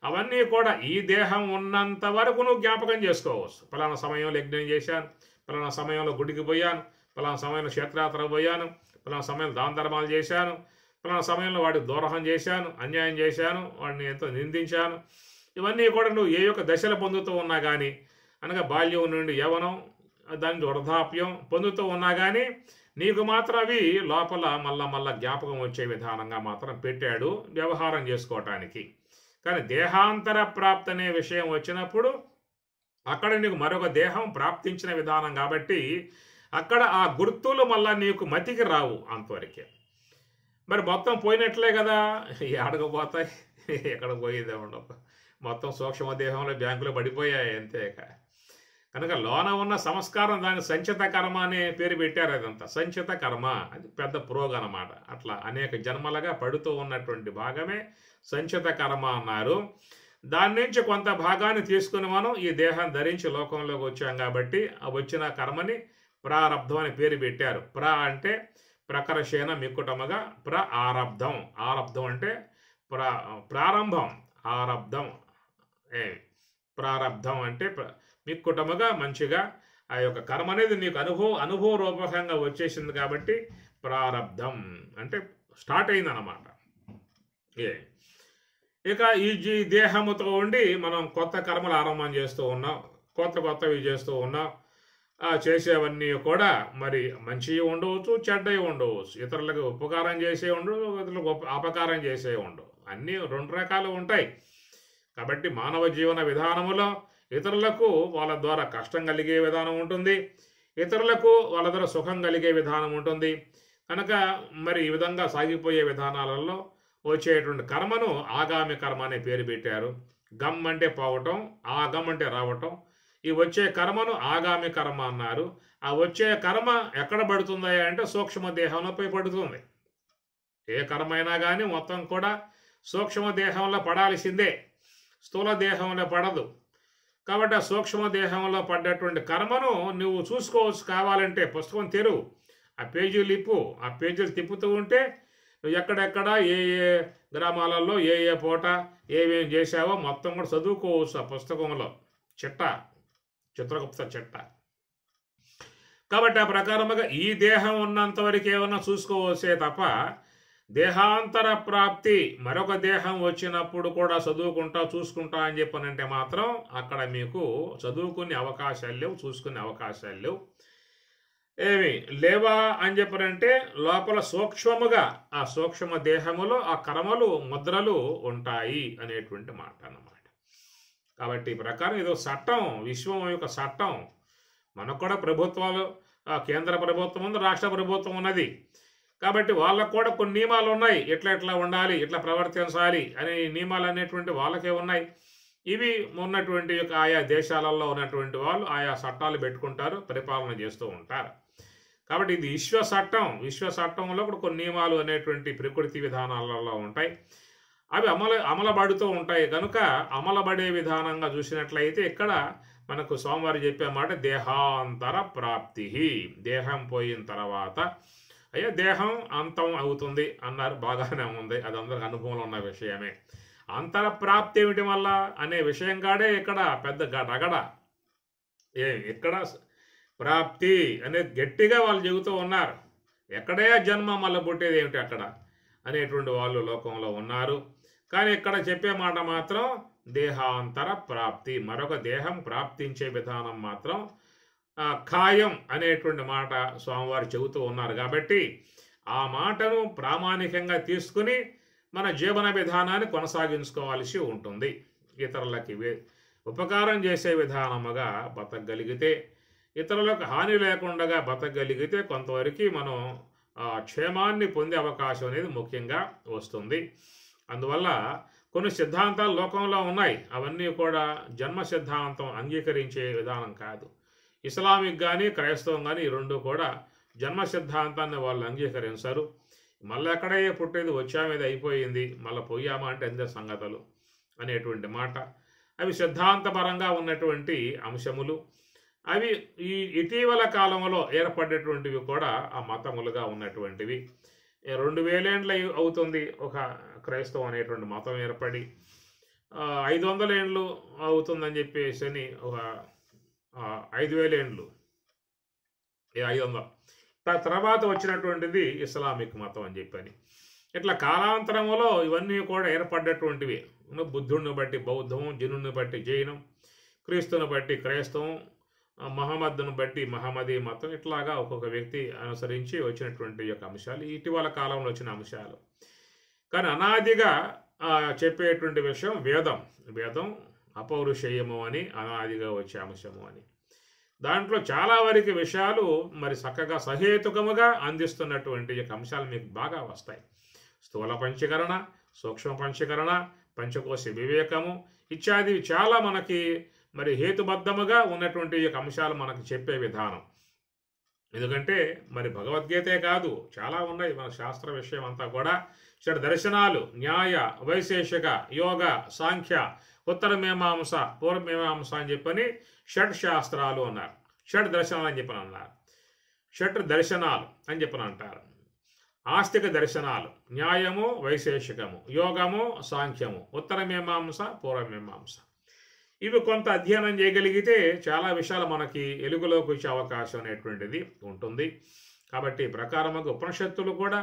అవన్నీ కూడా ఈ దేహం ఉన్నంత వరకు నువ్వు జ్ఞాపకం చేసుకోవచ్చు. పలానా సమయంలో యజ్ఞం చేశాను, పలానా సమయంలో గుడికి పోయాను, పలానా సమయంలో క్షేత్రయాత్రకు పోయాను, పలానా సమయంలో దాన ధర్మాలు చేశాను, పలానా సమయంలో వాడికి దూరహం చేశాను, అన్యాయం చేశాను, వాడిని ఎంతో నిందించాను. ఇవన్నీ కూడా నువ్వు ఏ యొక్క దశలు పొందుతూ ఉన్నా కానీ, అనగా బాల్యం నుండి యవనం, దాని వృద్ధాప్యం పొందుతూ ఉన్నా కానీ నీకు మాత్రం అవి లోపల మళ్ళా జ్ఞాపకం వచ్చే విధానంగా మాత్రం పెట్టాడు వ్యవహారం చేసుకోవటానికి. కానీ దేహాంతర ప్రాప్తి అనే విషయం వచ్చినప్పుడు అక్కడ నీకు మరొక దేహం ప్రాప్తించిన విధానం కాబట్టి అక్కడ ఆ గుర్తులు మళ్ళా నీకు మతికి రావు అంతవరకే. మరి మొత్తం పోయినట్లే కదా, ఎక్కడికి పోతాయి, ఎక్కడ పోయేదే ఉండవు. మొత్తం సూక్ష్మ దేహంలో బ్యాంకులో పడిపోయాయి అంతేక. కనుక లోన ఉన్న సంస్కారం దాని సంచిత కర్మ అనే పేరు పెట్టారు. అదంతా సంచిత కర్మ, అది పెద్ద ప్రోగ్ అన్నమాట. అట్లా అనేక జన్మలుగా పడుతూ ఉన్నటువంటి భాగమే సంచిత కర్మ అన్నారు. దాని నుంచి కొంత భాగాన్ని తీసుకుని మనం ఈ దేహం ధరించి లోకంలోకి వచ్చాం కాబట్టి ఆ వచ్చిన కర్మని ప్రారబ్ధం అని పేరు పెట్టారు. అంటే ప్రకర్షేణ మిక్కుటముగా ఆరబ్ధం. ఆరబ్ధం అంటే ప్రారంభం. ఆరబ్ధం ప్రారబ్ధం అంటే మిక్కుటముగా మంచిగా ఆ యొక్క కర్మ అనేది నీకు అనుభవ రూపకంగా వచ్చేసింది కాబట్టి ప్రారబ్ధం అంటే స్టార్ట్ అయిందన్నమాట. ఇక ఈ దేహముతో ఉండి మనం కొత్త కర్మలు ఆరంభం చేస్తూ ఉన్నాం, కొత్తవి చేస్తూ ఉన్నాం. చేసేవన్నీ కూడా మరి మంచివి ఉండవచ్చు, చెడ్డవి ఉండవచ్చు. ఇతరులకు ఉపకారం చేసే ఉండవు, ఇతరులకు అపకారం చేసే ఉండవు. అన్నీ రెండు రకాలు ఉంటాయి. కాబట్టి మానవ జీవన విధానములో ఇతరులకు వాళ్ళ ద్వారా కష్టం కలిగే విధానం ఉంటుంది, ఇతరులకు వాళ్ళ ద్వారా సుఖం కలిగే విధానం ఉంటుంది. కనుక మరి ఈ విధంగా సాగిపోయే విధానాలలో వచ్చేటువంటి కర్మను ఆగామి కర్మ అనే పేరు పెట్టారు. గమ్ అంటే పోవటం, ఆగం అంటే రావటం. ఈ వచ్చే కర్మను ఆగామి కర్మ అన్నారు. ఆ వచ్చే కర్మ ఎక్కడ పడుతుందా అంటే సూక్ష్మ దేహంలో పోయి పడుతుంది. ఏ కర్మ అయినా కానీ మొత్తం కూడా సూక్ష్మ దేహంలో పడాల్సిందే, స్థూల దేహంలో పడదు. కాబట్టి ఆ సూక్ష్మ దేహంలో పడ్డటువంటి కర్మను నువ్వు చూసుకోవచ్చు. కావాలంటే పుస్తకం తెరువు, ఆ పేజీలు ఇప్పు. ఆ పేజీలు తిప్పుతూ ఉంటే నువ్వు ఎక్కడెక్కడ ఏ గ్రామాలలో ఏ పూట ఏమేం చేశావో మొత్తం కూడా చదువుకోవచ్చు ఆ పుస్తకంలో. చిత్రగుప్త చిట్ట. కాబట్టి ఆ ప్రకారముగా ఈ దేహం ఉన్నంత వరకు ఏమన్నా చూసుకోవచ్చే తప్ప దేహాంతర ప్రాప్తి మరొక దేహం వచ్చినప్పుడు కూడా చూసుకుంటా అని చెప్పనంటే మాత్రం అక్కడ మీకు చదువుకునే అవకాశాలు లేవు, చూసుకునే అవకాశాలు లేవు, ఏమి లేవా అని చెప్పనంటే లోపల సూక్ష్మముగా ఆ సూక్ష్మ దేహములో ఆ కర్మలు ముద్రలు ఉంటాయి అనేటువంటి మాట అన్నమాట. కాబట్టి ఈ ప్రకారం ఇదో చట్టం, విశ్వం యొక్క చట్టం. మనకు కూడా ప్రభుత్వాలు, కేంద్ర ప్రభుత్వం ఉంది, రాష్ట్ర ప్రభుత్వం ఉన్నది. కాబట్టి వాళ్ళకు కూడా కొన్ని నియమాలు ఉన్నాయి, ఎట్లా ఉండాలి, ఎట్లా ప్రవర్తించాలి అనే నియమాలు అనేటువంటి వాళ్ళకే ఉన్నాయి. ఇవి ఉన్నటువంటి యొక్క ఆయా దేశాలలో ఉన్నటువంటి వాళ్ళు ఆయా చట్టాలు పెట్టుకుంటారు, పరిపాలన చేస్తూ ఉంటారు. కాబట్టి ఇది విశ్వ చట్టంలో కూడా కొన్ని నియమాలు అనేటువంటి ప్రకృతి విధానాలలో ఉంటాయి. అవి అమలబడుతూ ఉంటాయి. కనుక అమలబడే విధానంగా చూసినట్లయితే ఇక్కడ మనకు స్వామివారు చెప్పే మాట దేహాంతర ప్రాప్తి. దేహం పోయిన తర్వాత దేహం అంతం అవుతుంది అన్నారు, బాగానే ఉంది, అది అందరికి అనుభవంలో ఉన్న విషయమే. అంతర ప్రాప్తి ఏమిటి మళ్ళా అనే విషయం కాడే ఇక్కడ పెద్ద రగడ. ఇక్కడ ప్రాప్తి అనేది గట్టిగా వాళ్ళు చెబుతూ ఉన్నారు. ఎక్కడే జన్మ మళ్ళీ పుట్టేది ఏమిటి అక్కడ అనేటువంటి వాళ్ళు లోకంలో ఉన్నారు. కానీ ఇక్కడ చెప్పే మాట మాత్రం దేహాంతర ప్రాప్తి, మరొక దేహం ప్రాప్తించే విధానం మాత్రం ఖాయం అనేటువంటి మాట స్వామివారు చెబుతూ ఉన్నారు. కాబట్టి ఆ మాటను ప్రామాణికంగా తీసుకుని మన జీవన విధానాన్ని కొనసాగించుకోవాల్సి ఉంటుంది. ఇతరులకి ఉపకారం చేసే విధానముగా బతకగలిగితే, ఇతరులకు హాని లేకుండా బతకగలిగితే కొంతవరకు మనం క్షేమాన్ని పొందే అవకాశం అనేది ముఖ్యంగా వస్తుంది. అందువల్ల కొన్ని సిద్ధాంతాలు లోకంలో ఉన్నాయి. అవన్నీ కూడా జన్మ సిద్ధాంతం అంగీకరించే విధానం కాదు. ఇస్లామిక్ కానీ క్రైస్తవం కానీ ఈ రెండు కూడా జన్మ సిద్ధాంతాన్ని వాళ్ళు అంగీకరించరు. మళ్ళీ ఎక్కడే పుట్టేది వచ్చామేది అయిపోయింది, మళ్ళీ పోయామా అంటే అంతే సంగతులు అనేటువంటి మాట. అవి సిద్ధాంతపరంగా ఉన్నటువంటి అంశములు. అవి ఈ ఇటీవల కాలంలో ఏర్పడేటువంటివి కూడా ఆ మతములుగా ఉన్నటువంటివి. 2000 ఏండ్లు అవుతుంది ఒక క్రైస్తవం అనేటువంటి మతం ఏర్పడి. 500 ఏండ్లు అవుతుందని చెప్పేసి అని ఒక 5000 ఏండ్లు 500 తర్వాత వచ్చినటువంటిది ఇస్లామిక్ మతం అని చెప్పని. ఇట్లా కాలాంతరంలో ఇవన్నీ కూడా ఏర్పడ్డటువంటివి. బుద్ధుడిని బట్టి బౌద్ధం, జనుని బట్టి జైనం, క్రీస్తుని బట్టి క్రైస్తవం, మహమ్మద్ను బట్టి మహమ్మదీ మతం, ఇట్లాగా ఒక్కొక్క వ్యక్తి అనుసరించి వచ్చినటువంటి యొక్క అంశాలు ఇటీవల కాలంలో వచ్చిన అంశాలు. కానీ అనాదిగా చెప్పేటువంటి విషయం వేదం. వేదం అపౌరుషేయము అని అనాదిగా వచ్చే అంశము అని. దాంట్లో చాలా వరకు విషయాలు మరి చక్కగా సహేతుకముగా అందిస్తున్నటువంటి యొక్క అంశాలు మీకు బాగా వస్తాయి. స్థూల పంచీకరణ, సూక్ష్మ పంచీకరణ, పంచకోశ వివేకము ఇత్యాది చాలా మనకి మరి హేతుబద్ధముగా ఉన్నటువంటి యొక్క అంశాలు మనకు చెప్పే విధానం. ఎందుకంటే మరి భగవద్గీతే కాదు, చాలా ఉన్నాయి మన శాస్త్ర విషయం అంతా కూడా. షడ్ దర్శనాలు, న్యాయ, వైశేషిక, యోగ, సాంఖ్య, ఉత్తర మీమాంస, పూర్వ మీమాంస అని చెప్పని షడ్ శాస్త్రాలు అన్నారు. షడ్ దర్శనాలు అని చెప్పని అన్నారు. షడ్ దర్శనాలు అని చెప్పని అంటారు. ఆస్తిక దర్శనాలు, న్యాయము, వైశేషికము, యోగము, సాంఖ్యము, ఉత్తర మీమాంస, పూర్వ మీమాంస. ఇవి కొంత అధ్యయనం చేయగలిగితే చాలా విషయాలు మనకి ఎలుగులోకి వచ్చే అవకాశం అనేటువంటిది ఉంటుంది. కాబట్టి ప్రకారముగా ఉపనిషత్తులు కూడా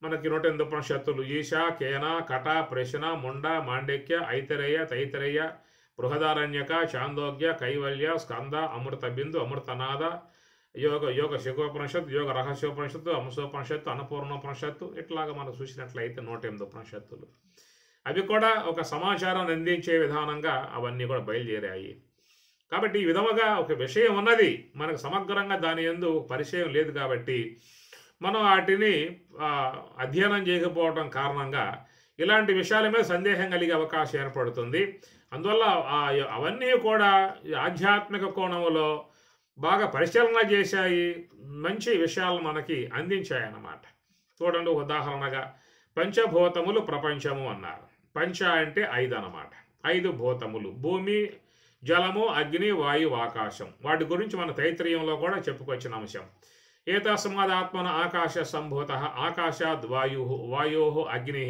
మనకి 108 ఉపనిషత్తులు ఈశా, కేన, కట, ప్రశ్న, ముండ, మాండక్య, ఐతరేయ, తైతరేయ, బృహదారణ్యక, చాందోగ్య, కైవల్య, స్కంద, అమృత బిందు, అమృతనాద, యోగ శిఖోపనిషత్తు, యోగ రహస్యోపనిషత్తు, అంశోపనిషత్తు, అన్నపూర్ణోపనిషత్తు, ఇట్లాగా మనం చూసినట్లయితే 108 ఉపనిషత్తులు. అవి కూడా ఒక సమాచారాన్ని అందించే విధానంగా అవన్నీ కూడా బయలుదేరాయి. కాబట్టి ఈ విధముగా ఒక విషయం ఉన్నది, మనకు సమగ్రంగా దాని యందు పరిచయం లేదు. కాబట్టి మనం వాటిని అధ్యయనం చేయకపోవడం కారణంగా ఇలాంటి విషయాల మీద సందేహం కలిగే అవకాశం ఏర్పడుతుంది. అందువల్ల అవన్నీ కూడా ఆధ్యాత్మిక కోణంలో బాగా పరిశీలన చేశాయి, మంచి విషయాలు మనకి అందించాయి అన్నమాట. చూడండి, ఉదాహరణగా పంచభూతములు ప్రపంచము అన్నారు. పంచ అంటే 5 అన్నమాట. 5 భూతములు, భూమి, జలము, అగ్ని, వాయువు, ఆకాశం. వాటి గురించి మన తైత్రీయంలో కూడా చెప్పుకొచ్చిన అంశం. ఏతస్మాదాత్మన ఆకాశ సంభూత, ఆకాశాద్ వాయు, వాయో అగ్ని,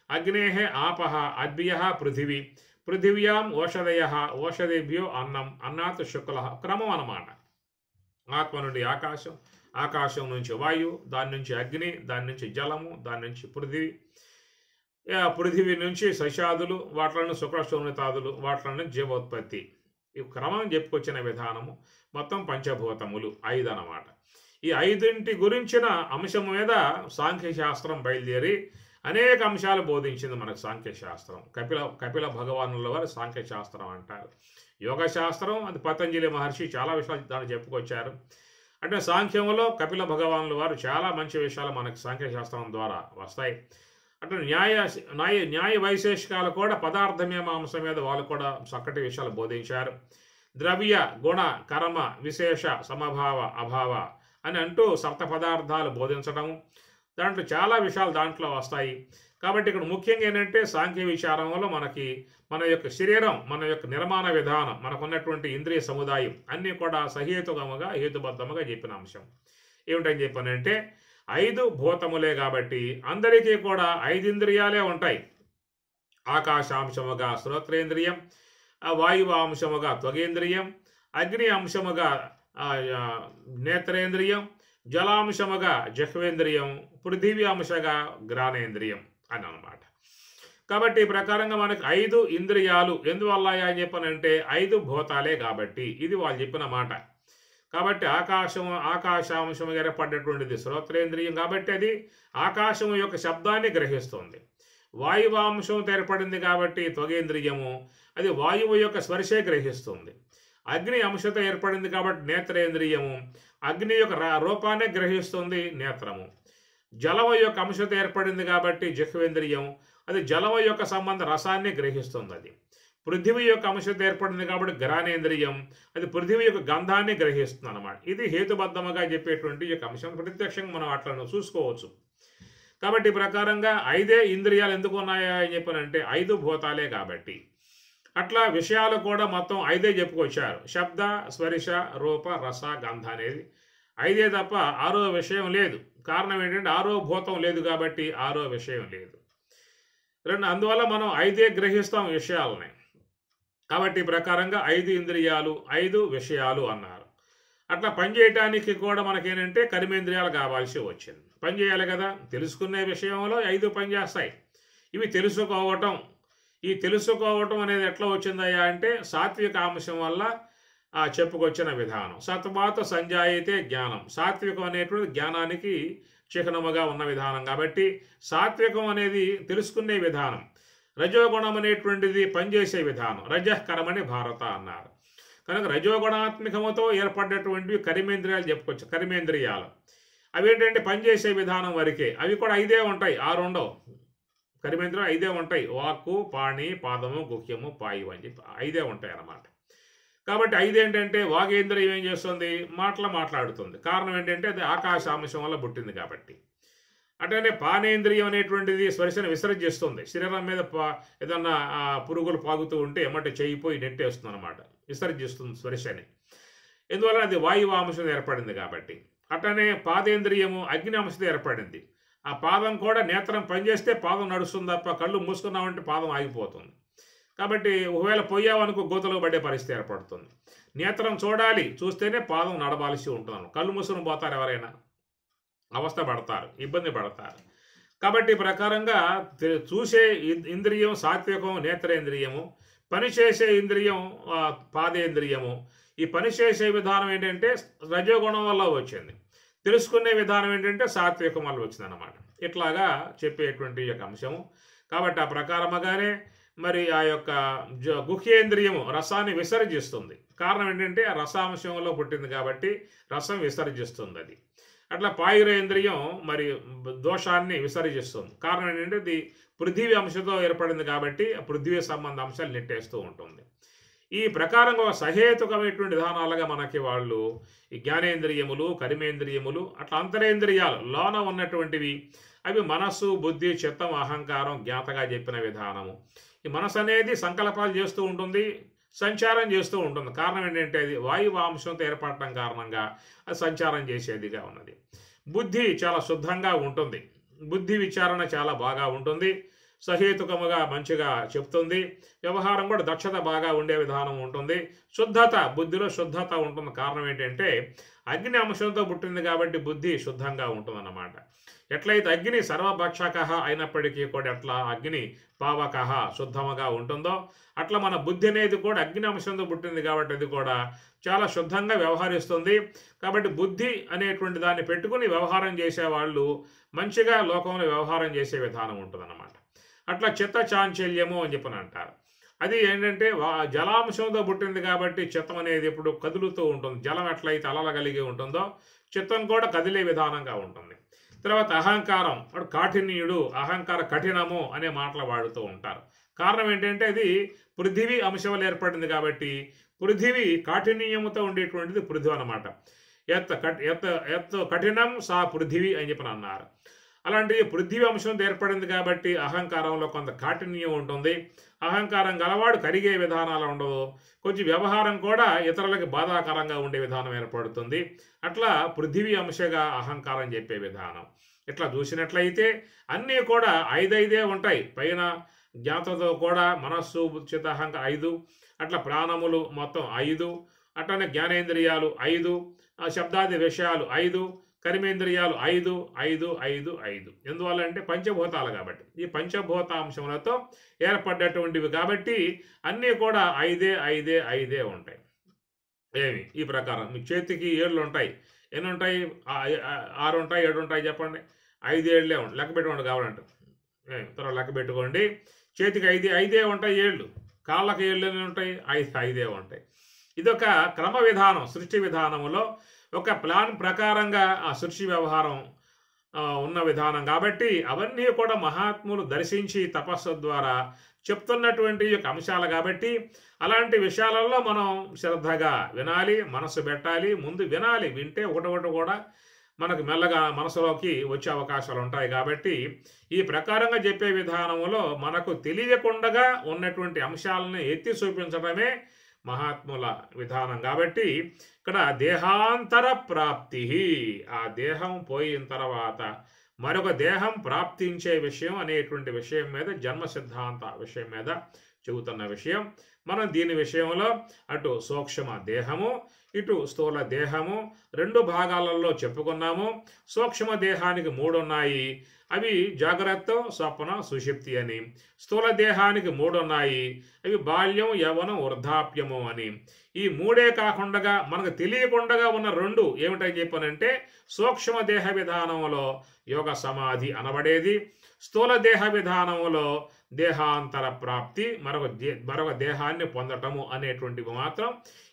అగ్నే ఆపః, అద్భ్యః పృథివీ, పృథివ్యాం ఓషధయ, ఓషధేభ్యో అన్నం, అన్నాత్ శుక్ల. క్రమం అన్నమాట. ఆత్మ నుండి ఆకాశం, ఆకాశం నుంచి వాయువు, దాని నుంచి అగ్ని, దాని నుంచి జలము, దాని నుంచి పృథివీ, పృథివీ నుంచి సశాదులు, వాటిలను శుక్రశోణితాదులు, వాటిలను జీవోత్పత్తి. ఈ క్రమం చెప్పుకొచ్చిన విధానము మొత్తం పంచభూతములు 5 అన్నమాట. ఈ 5 గురించిన అంశం మీద సాంఖ్యశాస్త్రం బయలుదేరి అనేక అంశాలు బోధించింది మనకు సాంఖ్యశాస్త్రం. కపిల భగవానుల వారు సాంఖ్యశాస్త్రం అంటారు. యోగశాస్త్రం అది పతంజలి మహర్షి చాలా విషయాలు దాన్ని చెప్పుకొచ్చారు. అంటే సాంఖ్యంలో కపిల భగవానుల వారు చాలా మంచి విషయాలు మనకు సాంఖ్యశాస్త్రం ద్వారా వస్తాయి. అంటే న్యాయ వైశేషికాలు కూడా పదార్థ మీమాంస మీద వాళ్ళు కూడా చక్కటి విషయాలు బోధించారు. ద్రవ్య, గుణ, కర్మ, విశేష, సమభావ, అభావ అని అంటూ సప్త పదార్థాలు బోధించడం, దాంట్లో చాలా విషయాలు దాంట్లో వస్తాయి. కాబట్టి ఇక్కడ ముఖ్యంగా ఏంటంటే సాంఖ్య విచారంలో మనకి మన యొక్క శరీరం, మన యొక్క నిర్మాణ విధానం, మనకున్నటువంటి ఇంద్రియ సముదాయం అన్నీ కూడా సహేతుకముగా హేతుబద్ధముగా చెప్పిన అంశం. ఏమిటని చెప్పానంటే 5 భూతములే కాబట్టి అందరికీ కూడా 5 ఇంద్రియాలే ఉంటాయి. ఆకాశాంశముగా శ్రోత్రేంద్రియం, వాయువు అంశముగా త్వగేంద్రియం, అగ్ని అంశముగా నేత్రేంద్రియం, జలాంశముగా జహ్వేంద్రియం, పృథివీ అంశగా గ్రానేంద్రియం అని అన్నమాట. కాబట్టి ఈ ప్రకారంగా మనకు 5 ఇంద్రియాలు ఎందువల్ల అని చెప్పనంటే 5 భూతాలే కాబట్టి. ఇది వాళ్ళు చెప్పిన మాట. కాబట్టి ఆకాశాంశం ఏర్పడ్డటువంటిది శ్రోత్రేంద్రియం కాబట్టి అది ఆకాశం యొక్క శబ్దాన్ని గ్రహిస్తుంది. వాయువాంశంతో ఏర్పడింది కాబట్టి త్వగేంద్రియము అది వాయువు యొక్క స్పర్శే గ్రహిస్తుంది. అగ్ని అంశతో ఏర్పడింది కాబట్టి నేత్రేంద్రియము అగ్ని యొక్క రూపాన్ని గ్రహిస్తుంది నేత్రము. జలము యొక్క అంశతో ఏర్పడింది కాబట్టి జిహ్వేంద్రియం అది జలము యొక్క సంబంధ రసాన్ని గ్రహిస్తుంది. అది పృథివీ యొక్క అంశతో ఏర్పడింది కాబట్టి గ్రానేంద్రియం అది పృథివీ యొక్క గంధాన్ని గ్రహిస్తుంది అన్నమాట. ఇది హేతుబద్ధముగా చెప్పేటువంటి యొక్క అంశం. ప్రత్యక్షంగా మనం అట్లా చూసుకోవచ్చు. కాబట్టి ఈ ప్రకారంగా 5 ఇంద్రియాలు ఎందుకు ఉన్నాయా అని చెప్పనంటే 5 భూతాలే కాబట్టి. అట్లా విషయాలు కూడా మొత్తం 5 చెప్పుకొచ్చారు. శబ్ద స్పర్శ రూప రస గంధ అనేది 5 తప్ప 6వ విషయం లేదు. కారణం ఏంటంటే 6వ భూతం లేదు కాబట్టి 6వ విషయం లేదు. అందువల్ల మనం 5 గ్రహిస్తాం విషయాలని. కాబట్టి ఈ ప్రకారంగా 5 ఇంద్రియాలు 5 విషయాలు అన్నారు. అట్లా పనిచేయటానికి కూడా మనకేంటంటే కర్మేంద్రియాలు కావాల్సి వచ్చింది. పనిచేయాలి కదా, తెలుసుకునే విషయంలో 5 పనిచేస్తాయి. ఇవి తెలుసుకోవటం, ఈ తెలుసుకోవటం అనేది ఎట్లా వచ్చిందయ్యా అంటే సాత్విక అంశం వల్ల చెప్పుకొచ్చిన విధానం. సత్వాత సంజాయితే జ్ఞానం, సాత్వికం అనేటువంటి జ్ఞానానికి చిహ్నముగా ఉన్న విధానం కాబట్టి సాత్వికం అనేది తెలుసుకునే విధానం. రజోగుణం అనేటువంటిది పనిచేసే విధానం. రజకరమని భారత అన్నారు. కనుక రజోగుణాత్మకముతో ఏర్పడ్డటువంటివి కర్మేంద్రియాలు చెప్పుకోవచ్చు. కర్మేంద్రియాలు అవేంటంటే పనిచేసే విధానం వరకే. అవి కూడా 5 ఉంటాయి, 6 ఉండవు. కర్మేంద్రియాలు 5 ఉంటాయి. వాక్కు పాణి పాదము గుహ్యము పాయు అని చెప్పి 5 ఉంటాయి అన్నమాట. కాబట్టి 5 ఏంటంటే వాగేంద్రియం ఏం చేస్తుంది, మాట్లాడుతుంది. కారణం ఏంటంటే అది ఆకాశాంశం వల్ల పుట్టింది కాబట్టి. అట్లనే పానేంద్రియం అనేటువంటిది స్పర్శను విసర్జిస్తుంది. శరీరం మీద ఏదన్నా పురుగులు పాగుతూ ఉంటే ఏమంటే చేయిపోయి నెట్టేస్తుంది అనమాట, విసర్జిస్తుంది స్పర్శని. ఎందువల్ల అది వాయువాంశం ఏర్పడింది కాబట్టి. అట్లనే పాదేంద్రియము అగ్ని అంశతో ఏర్పడింది. ఆ పాదం కూడా నేత్రం పనిచేస్తే పాదం నడుస్తుంది తప్ప కళ్ళు మూసుకున్నామంటే పాదం ఆగిపోతుంది. కాబట్టి ఒకవేళ పోయావనుకో గోతలో పడే పరిస్థితి ఏర్పడుతుంది. నేత్రం చూడాలి, చూస్తేనే పాదం నడవాల్సి ఉంటుంది. కళ్ళు మూసుకుని పోతారు, ఎవరైనా అవస్థ పడతారు, ఇబ్బంది పడతారు. కాబట్టి ప్రకారంగా చూసే ఇంద్రియం సాత్వికం నేత్రేంద్రియము, పనిచేసే ఇంద్రియం పాదేంద్రియము. ఈ పనిచేసే విధానం ఏంటంటే రజోగుణం వల్ల వచ్చింది. తెలుసుకునే విధానం ఏంటంటే సాత్వికం వల్ల వచ్చింది అన్నమాట. ఇట్లాగా చెప్పేటువంటి యొక్క అంశము. కాబట్టి ఆ ప్రకారముగానే మరి ఆ యొక్క గుహ్యేంద్రియము రసాన్ని విసర్జిస్తుంది. కారణం ఏంటంటే ఆ రసాంశంలో పుట్టింది కాబట్టి రసం విసర్జిస్తుంది అది. అట్లా పాయురేంద్రియం మరి దోషాన్ని విసర్జిస్తుంది. కారణం ఏంటంటే ఇది పృథివీ అంశంతో ఏర్పడింది కాబట్టి పృథివీ సంబంధ అంశాలు నెట్టేస్తూ ఉంటుంది. ఈ ప్రకారంగా సహేతుకమైనటువంటి విధానాలుగా మనకి వాళ్ళు ఈ జ్ఞానేంద్రియములు కర్మేంద్రియములు అట్లా అంతరేంద్రియాలు లోన ఉన్నటువంటివి అవి మనస్సు బుద్ధి చిత్తం అహంకారం జ్ఞాతగా చెప్పిన విధానము. ఈ మనసు అనేది సంకల్పాలు చేస్తూ ఉంటుంది, సంచారం చేస్తూ ఉంటుంది. కారణం ఏంటంటే అది వాయువాంశంతో ఏర్పడటం కారణంగా అది సంచారం చేసేదిగా ఉన్నది. బుద్ధి చాలా శుద్ధంగా ఉంటుంది, బుద్ధి విచారణ చాలా బాగా ఉంటుంది, సహేతుకముగా మంచిగా చెప్తుంది. వ్యవహారం కూడా దక్షత బాగా ఉండే విధానం ఉంటుంది. శుద్ధత, బుద్ధిలో శుద్ధత ఉంటుంది. కారణం ఏంటంటే అగ్ని అంశంతో పుట్టింది కాబట్టి బుద్ధి శుద్ధంగా ఉంటుందన్నమాట. ఎట్లయితే అగ్ని సర్వభక్షక అయినప్పటికీ కూడా ఎట్లా అగ్ని పావక శుద్ధముగా ఉంటుందో అట్లా మన బుద్ధి అనేది కూడా అగ్ని అంశంతో పుట్టింది కాబట్టి అది కూడా చాలా శుద్ధంగా వ్యవహరిస్తుంది. కాబట్టి బుద్ధి అనేటువంటి దాన్ని పెట్టుకుని వ్యవహారం చేసేవాళ్ళు మంచిగా లోకంలో వ్యవహారం చేసే విధానం ఉంటుందన్నమాట. అట్లా చిత్త చాంచల్యము అని చెప్పని అంటారు. అది ఏంటంటే జలాంశంతో పుట్టింది కాబట్టి చిత్తం అనేది ఎప్పుడు కదులుతూ ఉంటుంది. జలం ఎట్లయితే అలలగలిగి ఉంటుందో చిత్తం కూడా కదిలే విధానంగా ఉంటుంది. తర్వాత అహంకారం, వాడు కాఠిన్యుడు, అహంకార కఠినము అనే మాటలు వాడుతూ ఉంటారు. కారణం ఏంటంటే అది పృథివీ అంశంలో ఏర్పడింది కాబట్టి పృథివీ కాఠిన్యముతో ఉండేటువంటిది పృథివీ అన్నమాట. ఎత్త కఠినం సా పృథివీ అని చెప్పని అన్నారు. అలాంటి పృథివీ అంశంతో ఏర్పడింది కాబట్టి అహంకారంలో కొంత కాఠిన్యం ఉంటుంది. అహంకారం గలవాడు కరిగే విధానాలు ఉండవు. కొంచెం వ్యవహారం కూడా ఇతరులకి బాధాకరంగా ఉండే విధానం ఏర్పడుతుంది. అట్లా పృథివీ అంశగా అహంకారం చెప్పే విధానం. ఇట్లా చూసినట్లయితే అన్నీ కూడా 5 ఉంటాయి. పైన జ్ఞాతతో కూడా మనస్సు చిత్త అహంకారం 5, అట్లా ప్రాణములు మొత్తం 5, అట్లనే జ్ఞానేంద్రియాలు 5, శబ్దాది విషయాలు 5, కర్మేంద్రియాలు 5, 5, 5, 5. ఎందువల్ల అంటే పంచభూతాలు కాబట్టి ఈ పంచభూతాంశములతో ఏర్పడ్డటువంటివి కాబట్టి అన్నీ కూడా 5 ఉంటాయి. ఈ ప్రకారం మీ చేతికి ఏళ్ళు ఉంటాయి. ఎన్ని ఉంటాయి? 6 ఉంటాయి, 7 ఉంటాయి చెప్పండి. 5 ఏళ్ళే ఉంటాయి. లెక్క పెట్టుకోండి కావాలంటే. తర్వాత లెక్క పెట్టుకోండి. చేతికి ఐదే ఉంటాయి ఏళ్ళు. కాళ్ళకి ఏళ్ళు ఎన్ని ఉంటాయి? ఐదే ఉంటాయి. ఇదొక క్రమ విధానం. సృష్టి విధానంలో ఒక ప్లాన్ ప్రకారంగా ఆ సృష్టి వ్యవహారం ఉన్న విధానం కాబట్టి అవన్నీ కూడా మహాత్ములు దర్శించి తపస్సు ద్వారా చెప్తున్నటువంటి యొక్క అంశాలు కాబట్టి అలాంటి విషయాలలో మనం శ్రద్ధగా వినాలి, మనసు పెట్టాలి, ముందు వినాలి. వింటే ఒకటొకటి కూడా మనకు మెల్లగా మనసులోకి వచ్చే అవకాశాలు ఉంటాయి కాబట్టి ఈ ప్రకారంగా చెప్పే విధానంలో మనకు తెలియకుండా ఉన్నటువంటి అంశాలను ఎత్తి చూపించడమే మహాత్ముల విధానం కాబట్టి ఇక్కడ దేహాంతర ప్రాప్తి, ఆ దేహం పోయిన తర్వాత మరొక దేహం ప్రాప్తించే విషయం అనేటువంటి విషయం మీద, జన్మ సిద్ధాంత విషయం మీద చెబుతున్న విషయం. మనం దీని విషయంలో అటు సూక్ష్మ దేహము, ఇటు స్థూల దేహము 2 భాగాలలో చెప్పుకున్నాము. సూక్ష్మ దేహానికి 3 ఉన్నాయి. అవి జాగ్రత్త, స్వప్న, సుషుప్తి అని. స్థూల దేహానికి 3 ఉన్నాయి. అవి బాల్యం, యవ్వనం, వృద్ధాప్యము అని. ఈ 3 కాకుండా మనకు తెలియకుండా ఉన్న 2 ఏమిటని చెప్పానంటే సూక్ష్మ దేహ విధానంలో యోగ సమాధి అనబడేది, స్థూల దేహ విధానంలో దేహాంతర ప్రాప్తి, మరొక దేహాన్ని పొందటము అనేటువంటివి మాత్రం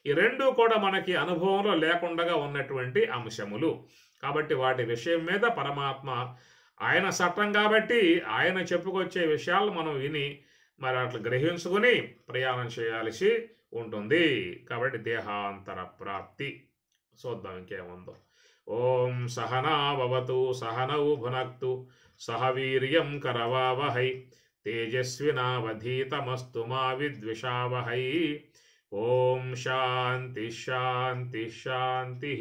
ఈ 2 కూడా మనకి అనుభవంలో లేకుండా ఉన్నటువంటి అంశములు కాబట్టి వాటి విషయం మీద పరమాత్మ ఆయన చట్టం కాబట్టి ఆయన చెప్పుకొచ్చే విషయాలు మనం విని మరి అట్లా గ్రహించుకుని ప్రయాణం చేయాల్సి ఉంటుంది. కాబట్టి దేహాంతర ప్రాప్తి చూద్దాం ఇంకేముందో. ఓం సహనావతు సహనౌ భునక్తు సహ వీర్యం కరవావహై తేజస్వినావధీతమస్తు మా విద్విషావహై. ఓం శాంతి శాంతి శాంతి.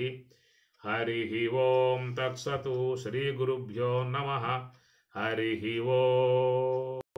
హరి ఓం తత్సతు. శ్రీ గురుభ్యో నమః. హరి ఓం.